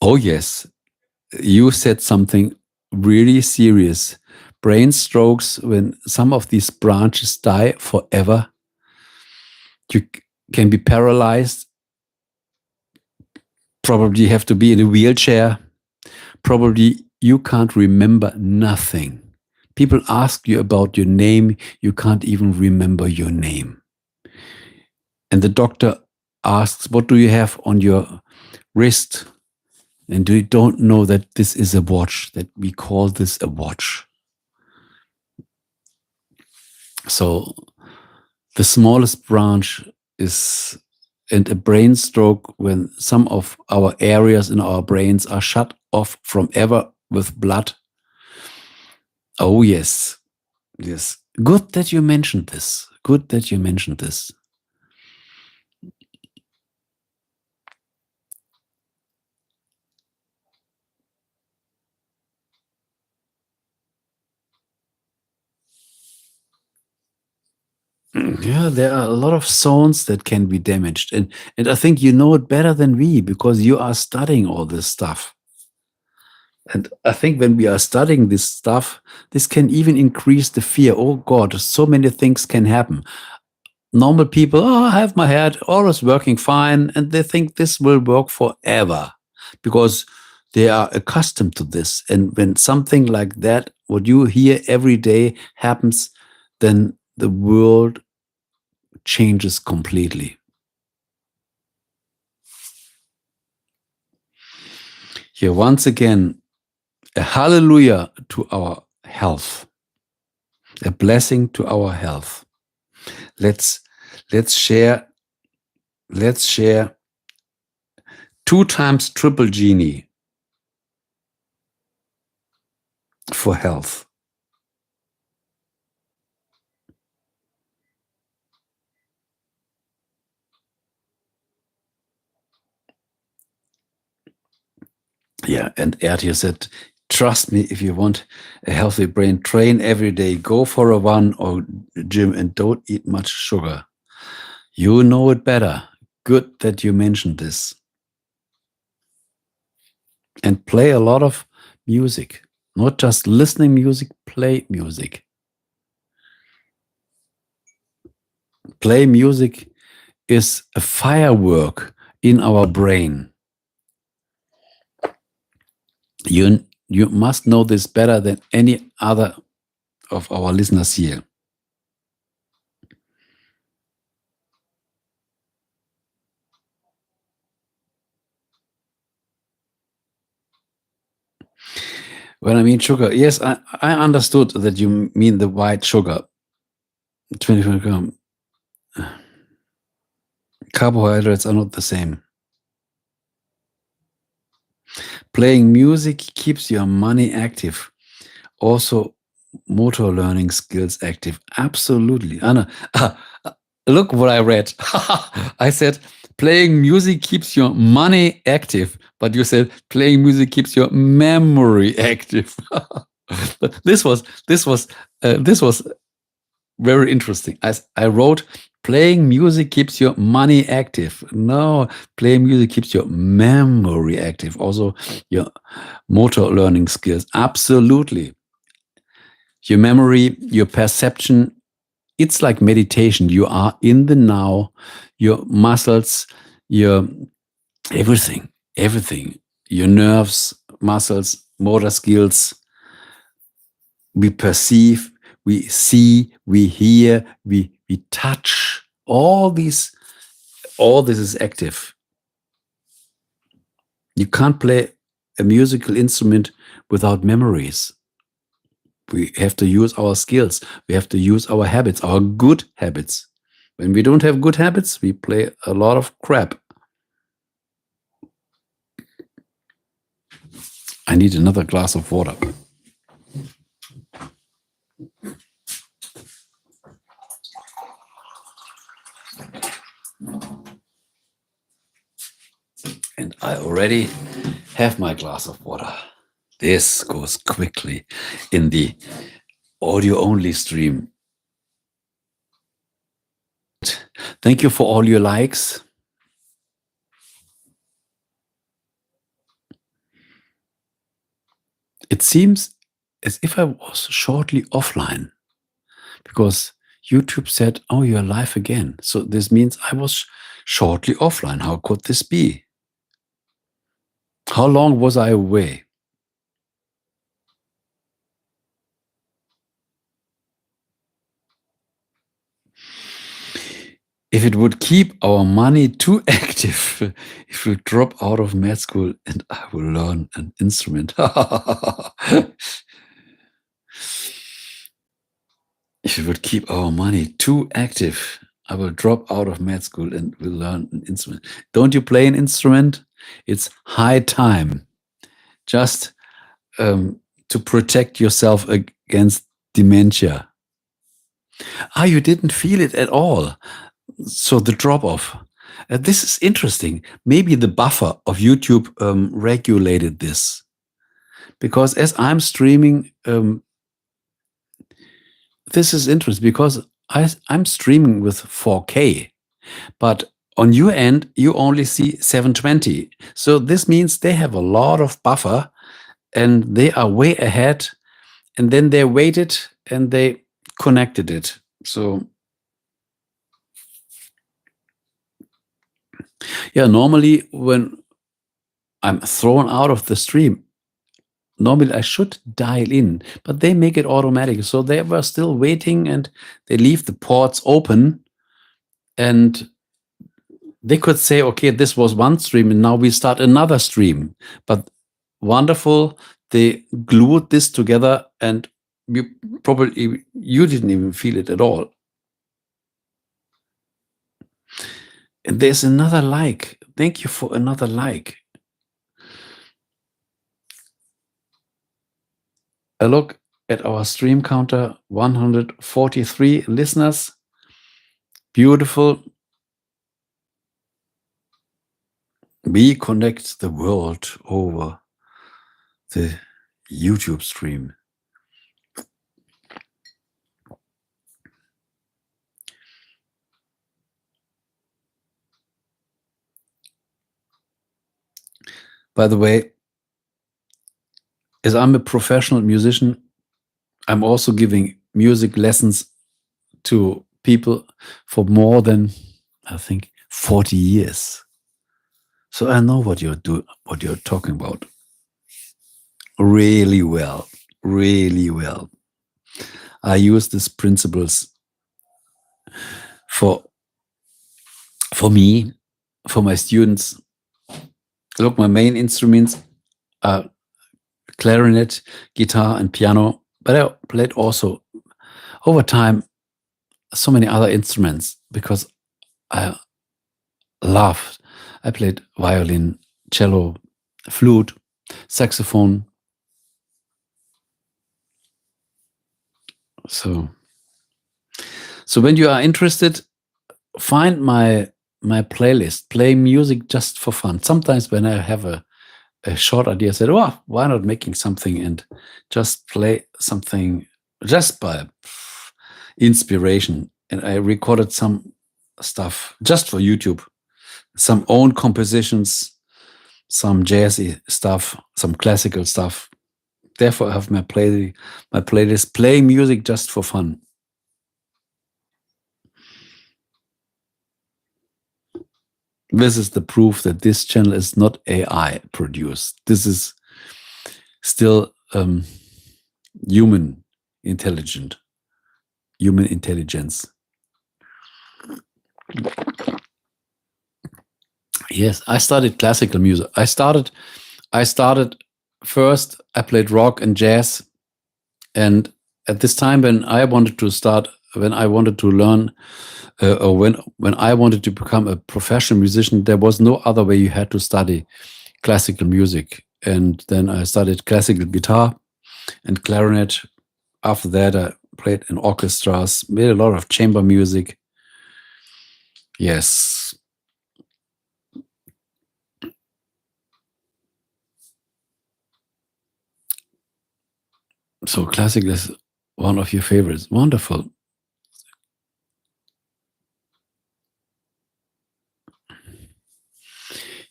Oh yes, you said something really serious. Brain strokes, when some of these branches die forever, you can be paralyzed, probably have to be in a wheelchair, probably you can't remember nothing. People ask you about your name, you can't even remember your name. And the doctor asks, what do you have on your wrist? And you don't know that this is a watch, that we call this a watch. So the smallest branch is, and a brain stroke, when some of our areas in our brains are shut off from ever with blood. Oh, yes. Yes. Good that you mentioned this. Good that you mentioned this. Yeah, there are a lot of zones that can be damaged. And I think you know it better than we, because you are studying all this stuff. And I think when we are studying this stuff, this can even increase the fear. Oh God, so many things can happen. Normal people, oh, I have my head, all is working fine. And they think this will work forever because they are accustomed to this. And when something like that, what you hear every day happens, then the world changes completely. Here, once again, a hallelujah to our health, a blessing to our health. Let's share 2 times triple genie for health. Yeah, and Ertje said, trust me, if you want a healthy brain, train every day, go for a run or gym, and don't eat much sugar. You know it better. Good that you mentioned this. And play a lot of music. Not just listening music, play music. Play music is a firework in our brain. You must know this better than any other of our listeners here. When I mean sugar, yes, I understood that you mean the white sugar, 25 gram. Carbohydrates are not the same. Playing music keeps your money active. Also, motor learning skills active. Absolutely. Anna, look what I read. I said, playing music keeps your money active, but you said playing music keeps your memory active. But this was very interesting. I wrote, playing music keeps your money active. No, playing music keeps your memory active. Also, your motor learning skills. Absolutely. Your memory, your perception, it's like meditation. You are in the now, your muscles, your everything, your nerves, muscles, motor skills. We perceive, we see, we hear, we touch. All this is active. You can't play a musical instrument without memories. We have to use our skills. We have to use our habits, our good habits. When we don't have good habits, we play a lot of crap. I need another glass of water. And I already have my glass of water. This goes quickly in the audio-only stream. Thank you for all your likes. It seems as if I was shortly offline because YouTube said, oh, you're live again. So this means I was shortly offline. How could this be? How long was I away? If it would keep our money too active, if we drop out of med school and I will learn an instrument. If it would keep our money too active, I will drop out of med school and will learn an instrument. Don't you play an instrument? It's high time. Just to protect yourself against dementia. You didn't feel it at all. So the drop off. This is interesting. Maybe the buffer of YouTube regulated this. Because as I'm streaming, this is interesting because I'm streaming with 4K, but on your end, you only see 720. So this means they have a lot of buffer and they are way ahead. And then they waited and they connected it. So yeah, normally when I'm thrown out of the stream, normally I should dial in, but they make it automatic. So they were still waiting and they leave the ports open and they could say, okay, this was one stream and now we start another stream. But wonderful, they glued this together and you didn't even feel it at all. And there's another like. Thank you for another like. I look at our stream counter, 143 listeners. Beautiful. We connect the world over the YouTube stream. By the way, as I'm a professional musician, I'm also giving music lessons to people for more than, I think, 40 years. So I know what you're talking about. Really well. Really well. I use these principles for me, for my students. Look, my main instruments are clarinet, guitar, and piano. But I played also, over time, so many other instruments because I loved. I played violin, cello, flute, saxophone. So when you are interested, find my playlist. Play music just for fun. Sometimes when I have a short idea, I said, "Oh, why not making something and just play something just by inspiration?" And I recorded some stuff just for YouTube, some own compositions, some jazzy stuff, some classical stuff. Therefore, I have my playlist, playing music just for fun. This is the proof that this channel is not AI produced. This is still human intelligence. Yes, I studied classical music. I started first, I played rock and jazz. And at this time, when I wanted to learn, or when I wanted to become a professional musician, there was no other way. You had to study classical music. And then I studied classical guitar and clarinet. After that, I played in orchestras, made a lot of chamber music. Yes. So classical is one of your favorites. Wonderful.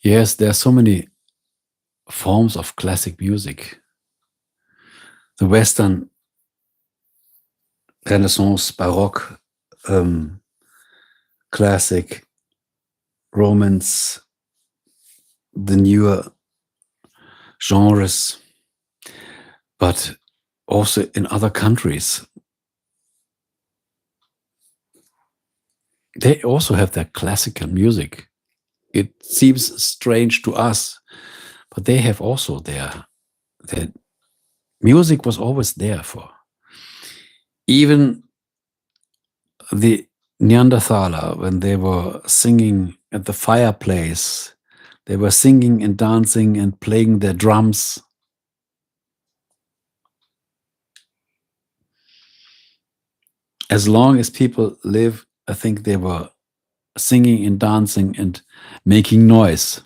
Yes, there are so many forms of classic music. The Western, Renaissance, Baroque, classic, Romance, the newer genres, but also in other countries. They also have their classical music. It seems strange to us, but they have also their music was always there for. Even the Neanderthaler, when they were singing at the fireplace, they were singing and dancing and playing their drums. As long as people live, I think they were singing and dancing and making noise.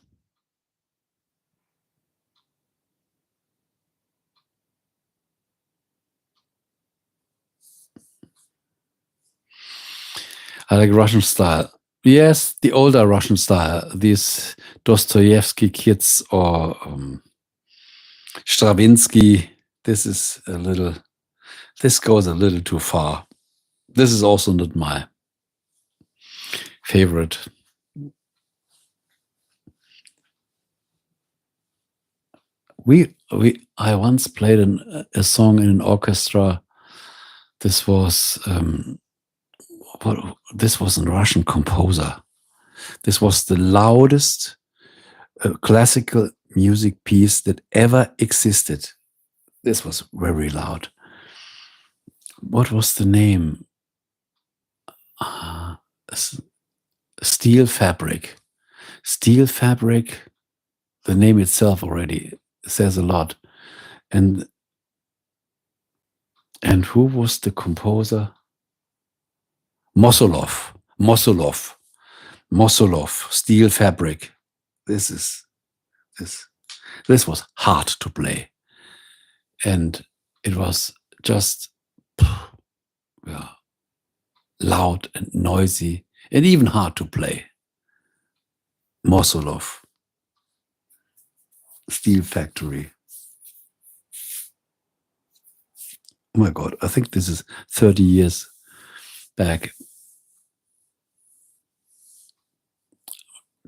I like Russian style. Yes, the older Russian style, these Dostoevsky kids or Stravinsky. This goes a little too far. This is also not my favorite. I once played a song in an orchestra. This was this was a Russian composer. This was the loudest classical music piece that ever existed. This was very loud. What was the name? Steel Fabric. Steel Fabric. The name itself already says a lot. And who was the composer? Mosolov. Steel Fabric. This was hard to play. And it was just loud and noisy and even hard to play. Mosolov. Steel Factory. Oh my God, I think this is 30 years back.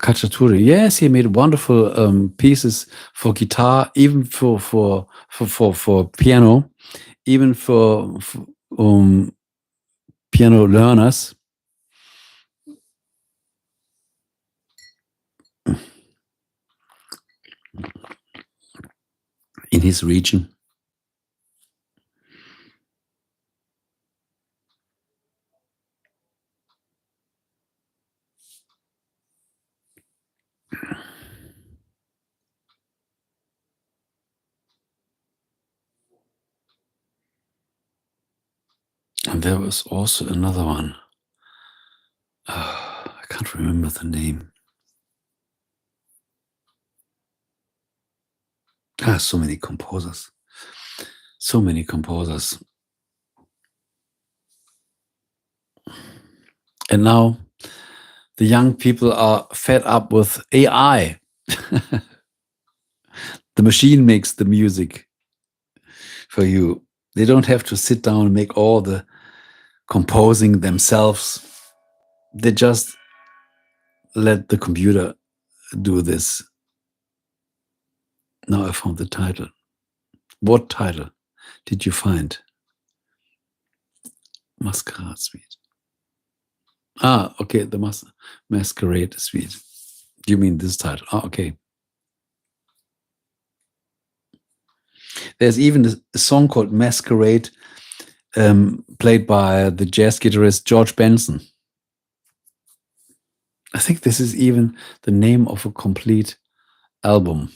Cacciatore, yes, he made wonderful pieces for guitar, even for piano, even for piano learners. in his region. And there was also another one. I can't remember the name. So many composers. So many composers. And now the young people are fed up with AI. The machine makes the music for you. They don't have to sit down and make all the composing themselves. They just let the computer do this. Now I found the title. What title did you find? Masquerade Suite. Okay, the Masquerade Suite. You mean this title? Okay. There's even a song called Masquerade, played by the jazz guitarist George Benson. I think this is even the name of a complete album.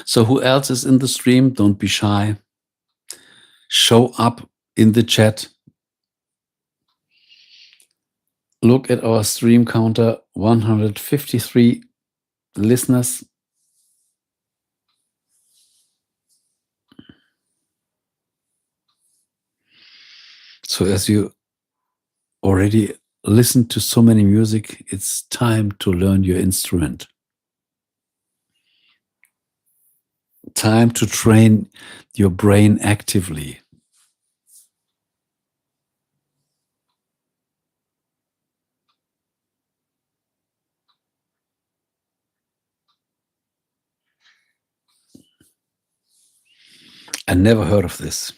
So who else is in the stream? Don't be shy. Show up in the chat. Look at our stream counter, 153 listeners. So as you already listened to so many music, it's time to learn your instrument. Time to train your brain actively. I never heard of this.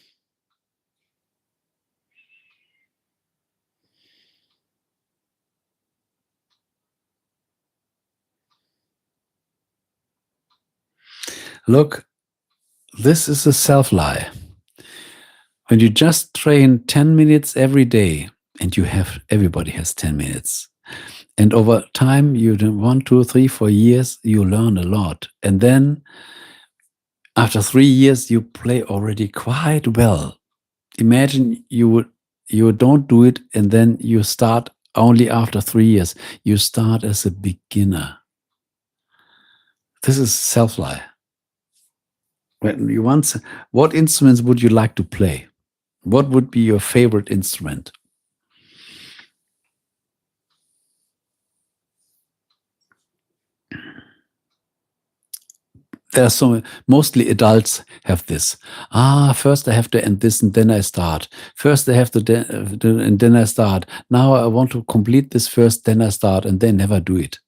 Look, this is a self-lie. When you just train 10 minutes every day, and everybody has 10 minutes. And over time, you do 1, 2, 3, 4 years, you learn a lot. And then after 3 years, you play already quite well. Imagine you don't do it, and then you start only after 3 years. You start as a beginner. This is self-lie. What instruments would you like to play? What would be your favorite instrument? Mostly adults have this. First I have to end this and then I start. First I have to and then I start. Now I want to complete this first, then I start, and they never do it.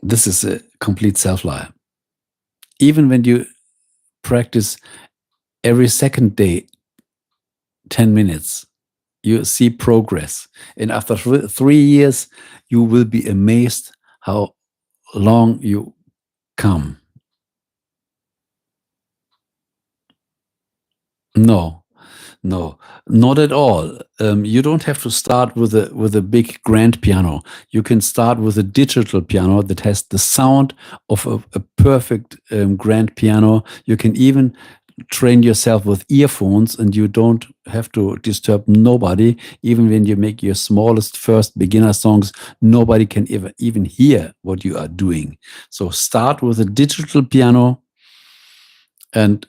This is a complete self-lie. Even when you practice every second day, 10 minutes, you see progress. And after 3 years, you will be amazed how long you come. No, not at all. You don't have to start with a big grand piano. You can start with a digital piano that has the sound of a perfect grand piano. You can even train yourself with earphones, and you don't have to disturb nobody. Even when you make your smallest first beginner songs, nobody can even hear what you are doing. So start with a digital piano, and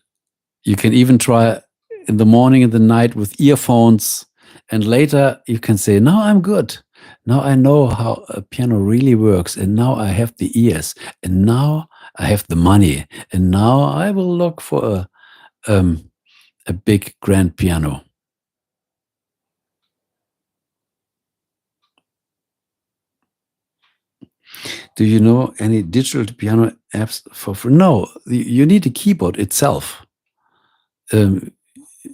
you can even try in the morning and the night with earphones, and later you can say, now I'm good. Now I know how a piano really works, and now I have the ears, and now I have the money, and now I will look for a big grand piano. Do you know any digital piano apps for free? No, you need a keyboard itself. um,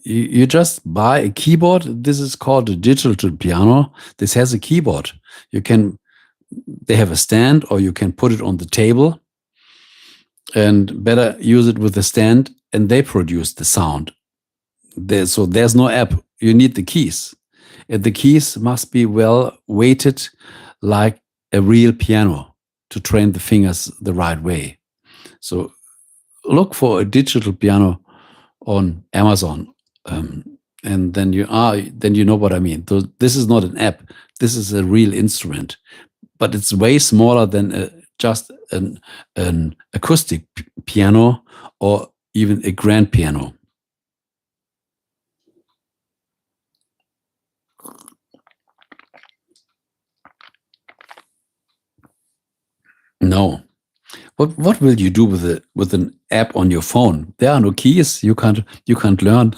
you just buy a keyboard. This is called a digital piano. This has a keyboard. They have a stand, or you can put it on the table, and better use it with the stand, and they produce the sound. So there's no app. You need the keys. And the keys must be well weighted, like a real piano, to train the fingers the right way. So look for a digital piano on Amazon, and then you know what I mean. So this is not an app. This is a real instrument, but it's way smaller than just an acoustic piano or even a grand piano. No. What will you do with an app on your phone? There are no keys. You can't learn.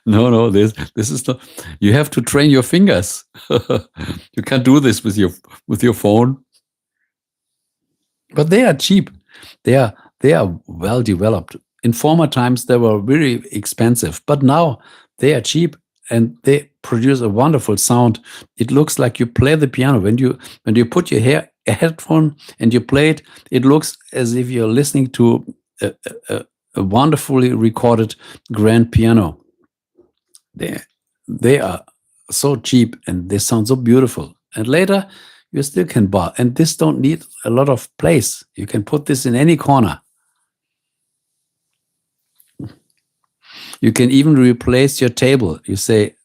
No, this is not. You have to train your fingers. You can't do this with your phone. But they are cheap. They are well developed. In former times, they were very expensive, but now they are cheap and they produce a wonderful sound. It looks like you play the piano when you put your a headphone and you play it. It looks as if you're listening to a wonderfully recorded grand piano. They are so cheap and they sound so beautiful. And later, you still can buy. And this don't need a lot of place. You can put this in any corner. You can even replace your table. You say,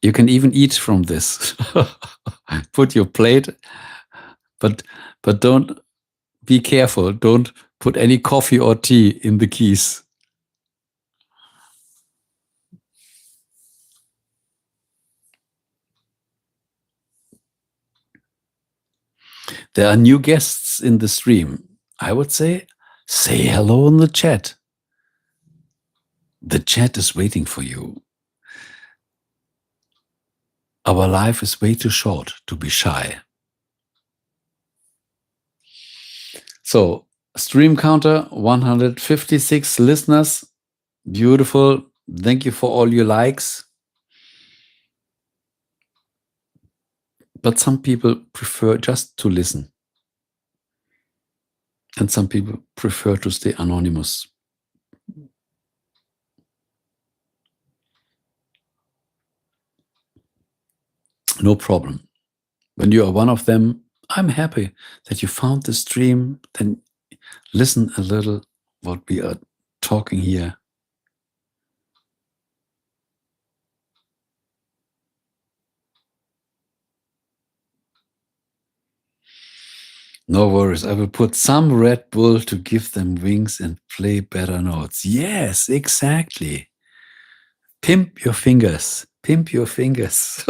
you can even eat from this. Put your plate, but don't be careful. Don't put any coffee or tea in the keys. There are new guests in the stream. I would say hello in the chat. The chat is waiting for you. Our life is way too short to be shy. So, stream counter, 156 listeners. Beautiful. Thank you for all your likes. But some people prefer just to listen. And some people prefer to stay anonymous. No problem. When you are one of them, I'm happy that you found the stream. Then listen a little what we are talking here. No worries. I will put some Red Bull to give them wings and play better notes. Yes, exactly. Pimp your fingers. Pimp your fingers.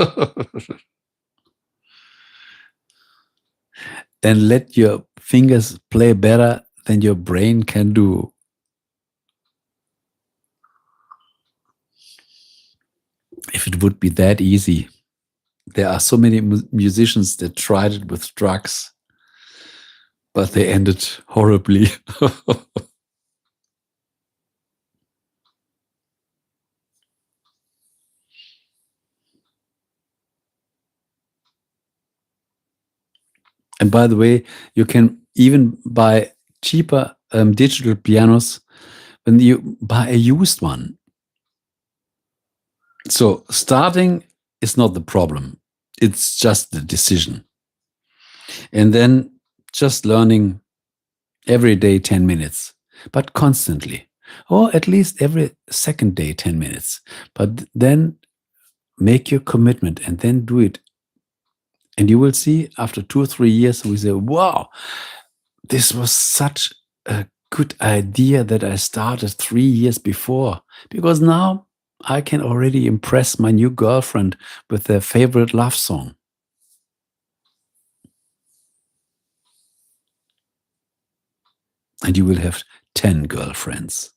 Then let your fingers play better than your brain can do. If it would be that easy. There are so many musicians that tried it with drugs, but they ended horribly. And by the way, you can even buy cheaper digital pianos when you buy a used one. So starting is not the problem. It's just the decision. And then just learning every day 10 minutes, but constantly, or at least every second day 10 minutes. But then make your commitment and then do it. And you will see after 2 or 3 years, we say, wow, this was such a good idea that I started 3 years before, because now I can already impress my new girlfriend with their favorite love song. And you will have 10 girlfriends.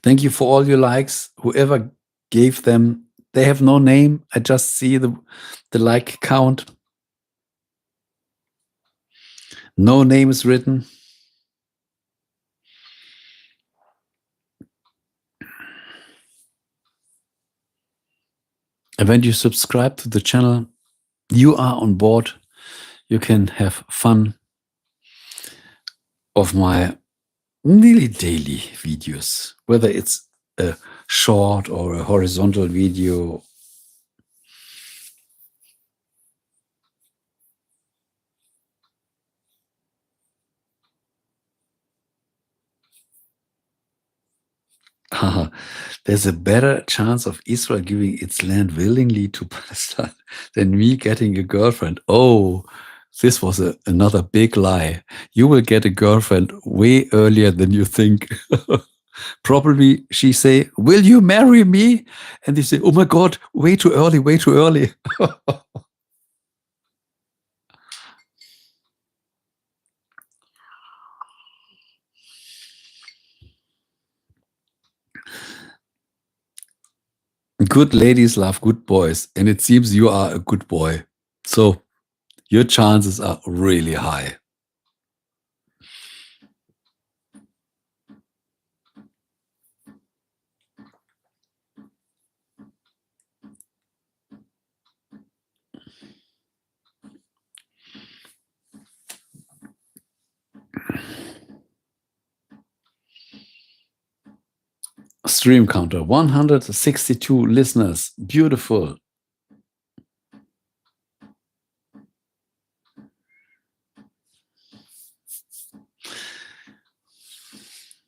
Thank you for all your likes. Whoever gave them They have no name. I just see the like count. No name is written. And when you subscribe to the channel, you are on board. You can have fun of my nearly daily videos, whether it's a short or a horizontal video. There's a better chance of Israel giving its land willingly to Palestine than me getting a girlfriend. Oh, this was another big lie. You will get a girlfriend way earlier than you think. Probably she say, "Will you marry me?" And they say, "Oh my God, way too early, way too early." Good ladies love good boys, and it seems you are a good boy. So your chances are really high. Stream counter, 162 listeners. Beautiful.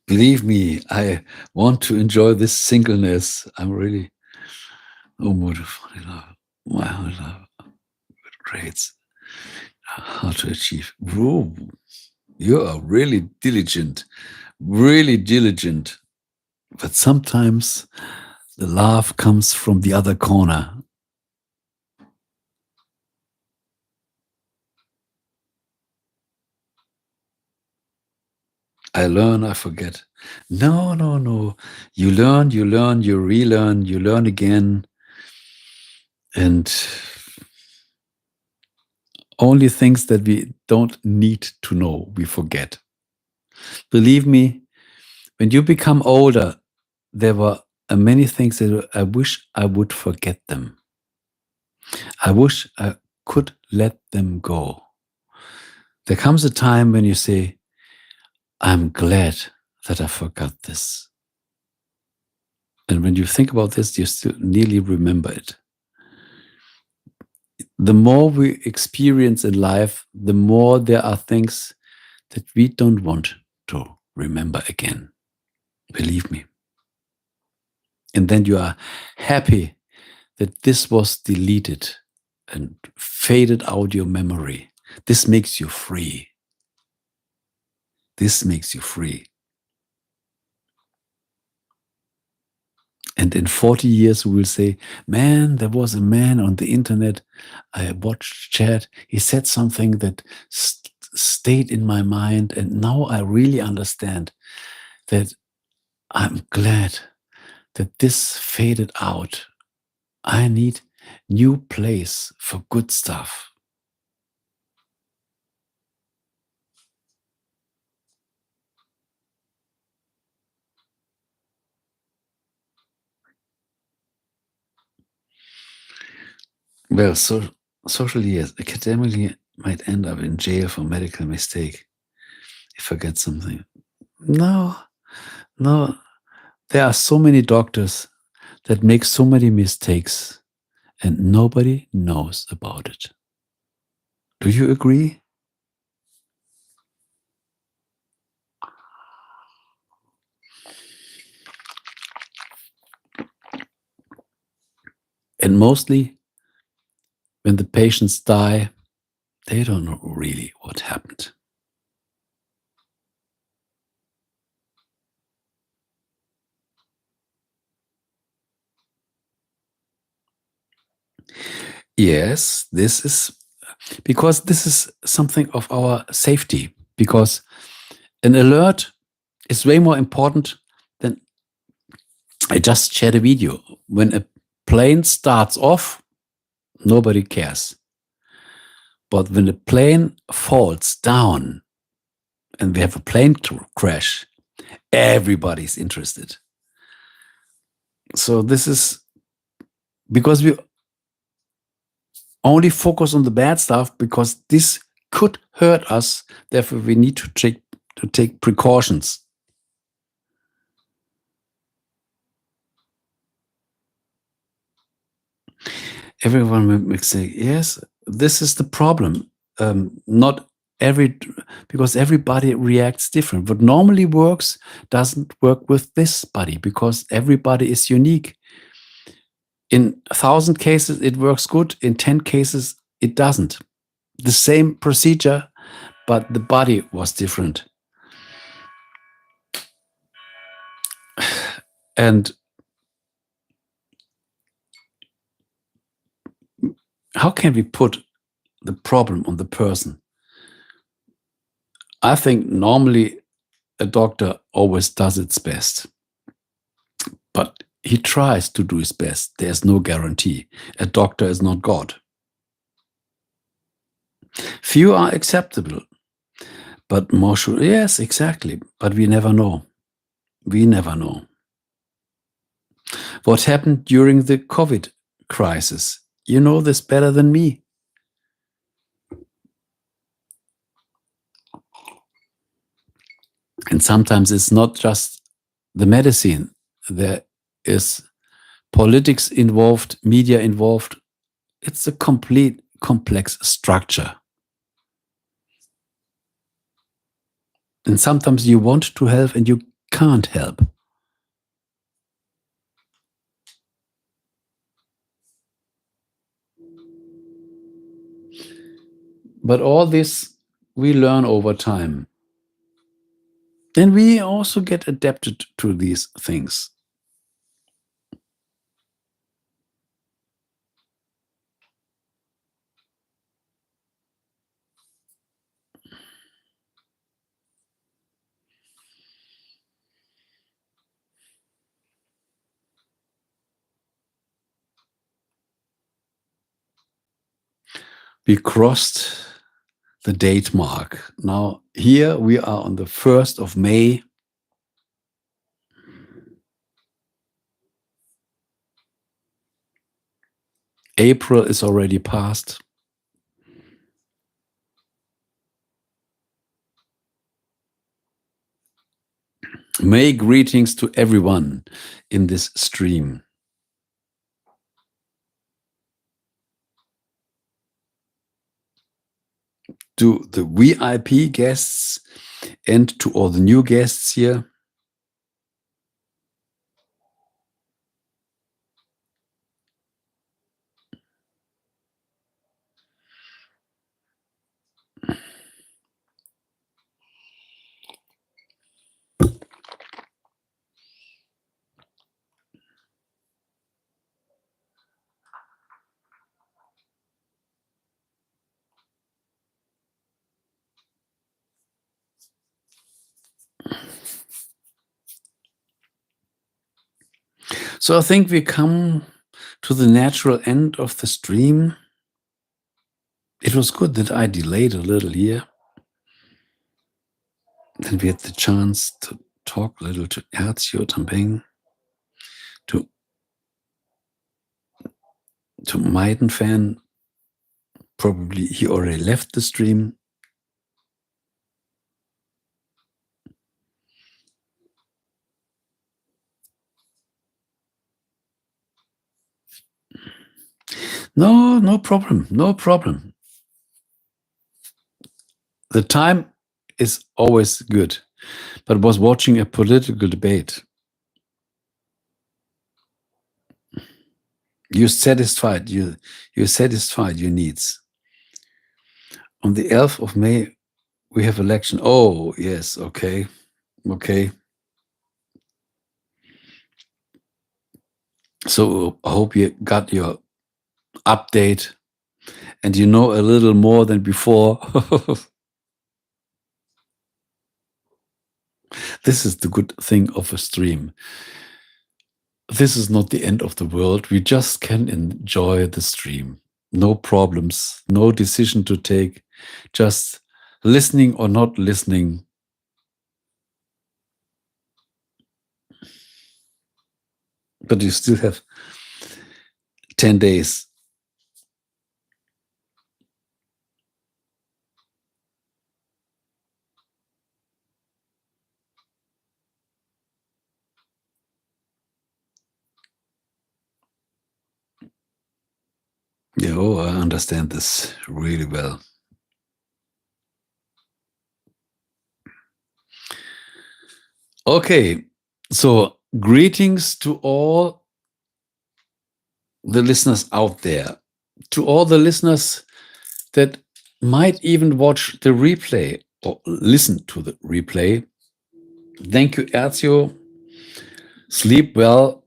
Believe me, I want to enjoy this singleness. I'm really, oh, beautiful. Wow, love. Great. How to achieve. Whoa, you are really diligent, really diligent. But sometimes the love comes from the other corner. I learn, I forget. No, no, no. You learn, you relearn, you learn again. And only things that we don't need to know, we forget. Believe me, when you become older, there were many things that I wish I would forget them. I wish I could let them go. There comes a time when you say, I'm glad that I forgot this. And when you think about this, you still nearly remember it. The more we experience in life, the more there are things that we don't want to remember again. Believe me. And then you are happy that this was deleted and faded out your memory. This makes you free. This makes you free. And in 40 years, we will say, man, there was a man on the internet. I watched chat. He said something that stayed in my mind. And now I really understand that I'm glad that this faded out. I need new place for good stuff. Well, socially, yes. Academically, might end up in jail for medical mistake. If I get something. No. There are so many doctors that make so many mistakes and nobody knows about it. Do you agree? And mostly when the patients die, they don't know really what happened. Yes, this is because this is something of our safety, because an alert is way more important than I just shared a video. When a plane starts off, nobody cares. But when the plane falls down and we have a plane crash, everybody's interested. So this is because we only focus on the bad stuff, because this could hurt us. Therefore, we need to take precautions. Everyone will say, yes, this is the problem. Because everybody reacts different. What normally works doesn't work with this body, because everybody is unique. In 1,000 cases, it works good. In 10 cases, it doesn't. The same procedure, but the body was different. And how can we put the problem on the person? I think normally a doctor always does its best, but he tries to do his best. There's no guarantee. A doctor is not God. Few are acceptable, but more should. Yes, exactly. But we never know. We never know. What happened during the COVID crisis? You know this better than me. And sometimes it's not just the medicine. There is politics involved, media involved. It's a complete complex structure. And sometimes you want to help and you can't help. But all this we learn over time. And we also get adapted to these things. We crossed the date mark. Now, here we are on the 1st of May. April is already past. May greetings to everyone in this stream. To the VIP guests and to all the new guests here. So I think we come to the natural end of the stream. It was good that I delayed a little here. Then we had the chance to talk a little to Erzio Tampeng, to Maiden fan. Probably he already left the stream. No problem. No problem. The time is always good, but I was watching a political debate. You're satisfied. You're satisfied your needs. On the 11th of May, we have election. Oh, yes. Okay. So I hope you got your update and you know a little more than before. This is the good thing of a stream. this is not the end of the world. We just can enjoy the stream. No problems, no decision to take, just listening or not listening. But you still have 10 days. Yeah, oh, I understand this really well. Okay, so greetings to all the listeners out there, to all the listeners that might even watch the replay or listen to the replay. Thank you, Erzio. Sleep well,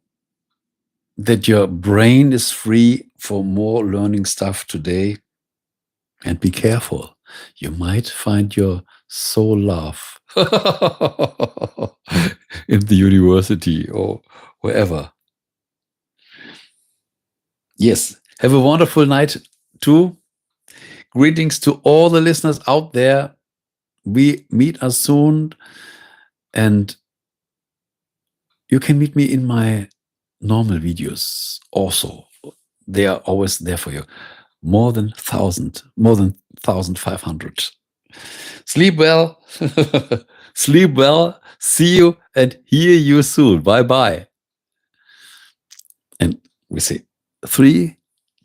that your brain is free for more learning stuff today. And be careful. You might find your soul love in the university or wherever. Yes. Have a wonderful night too. Greetings to all the listeners out there. We meet us soon. And you can meet me in my normal videos also. They are always there for you. More than 1,500. Sleep well. Sleep well. See you and hear you soon. Bye-bye. And we say 3,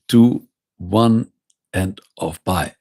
2, 1, and off. Bye.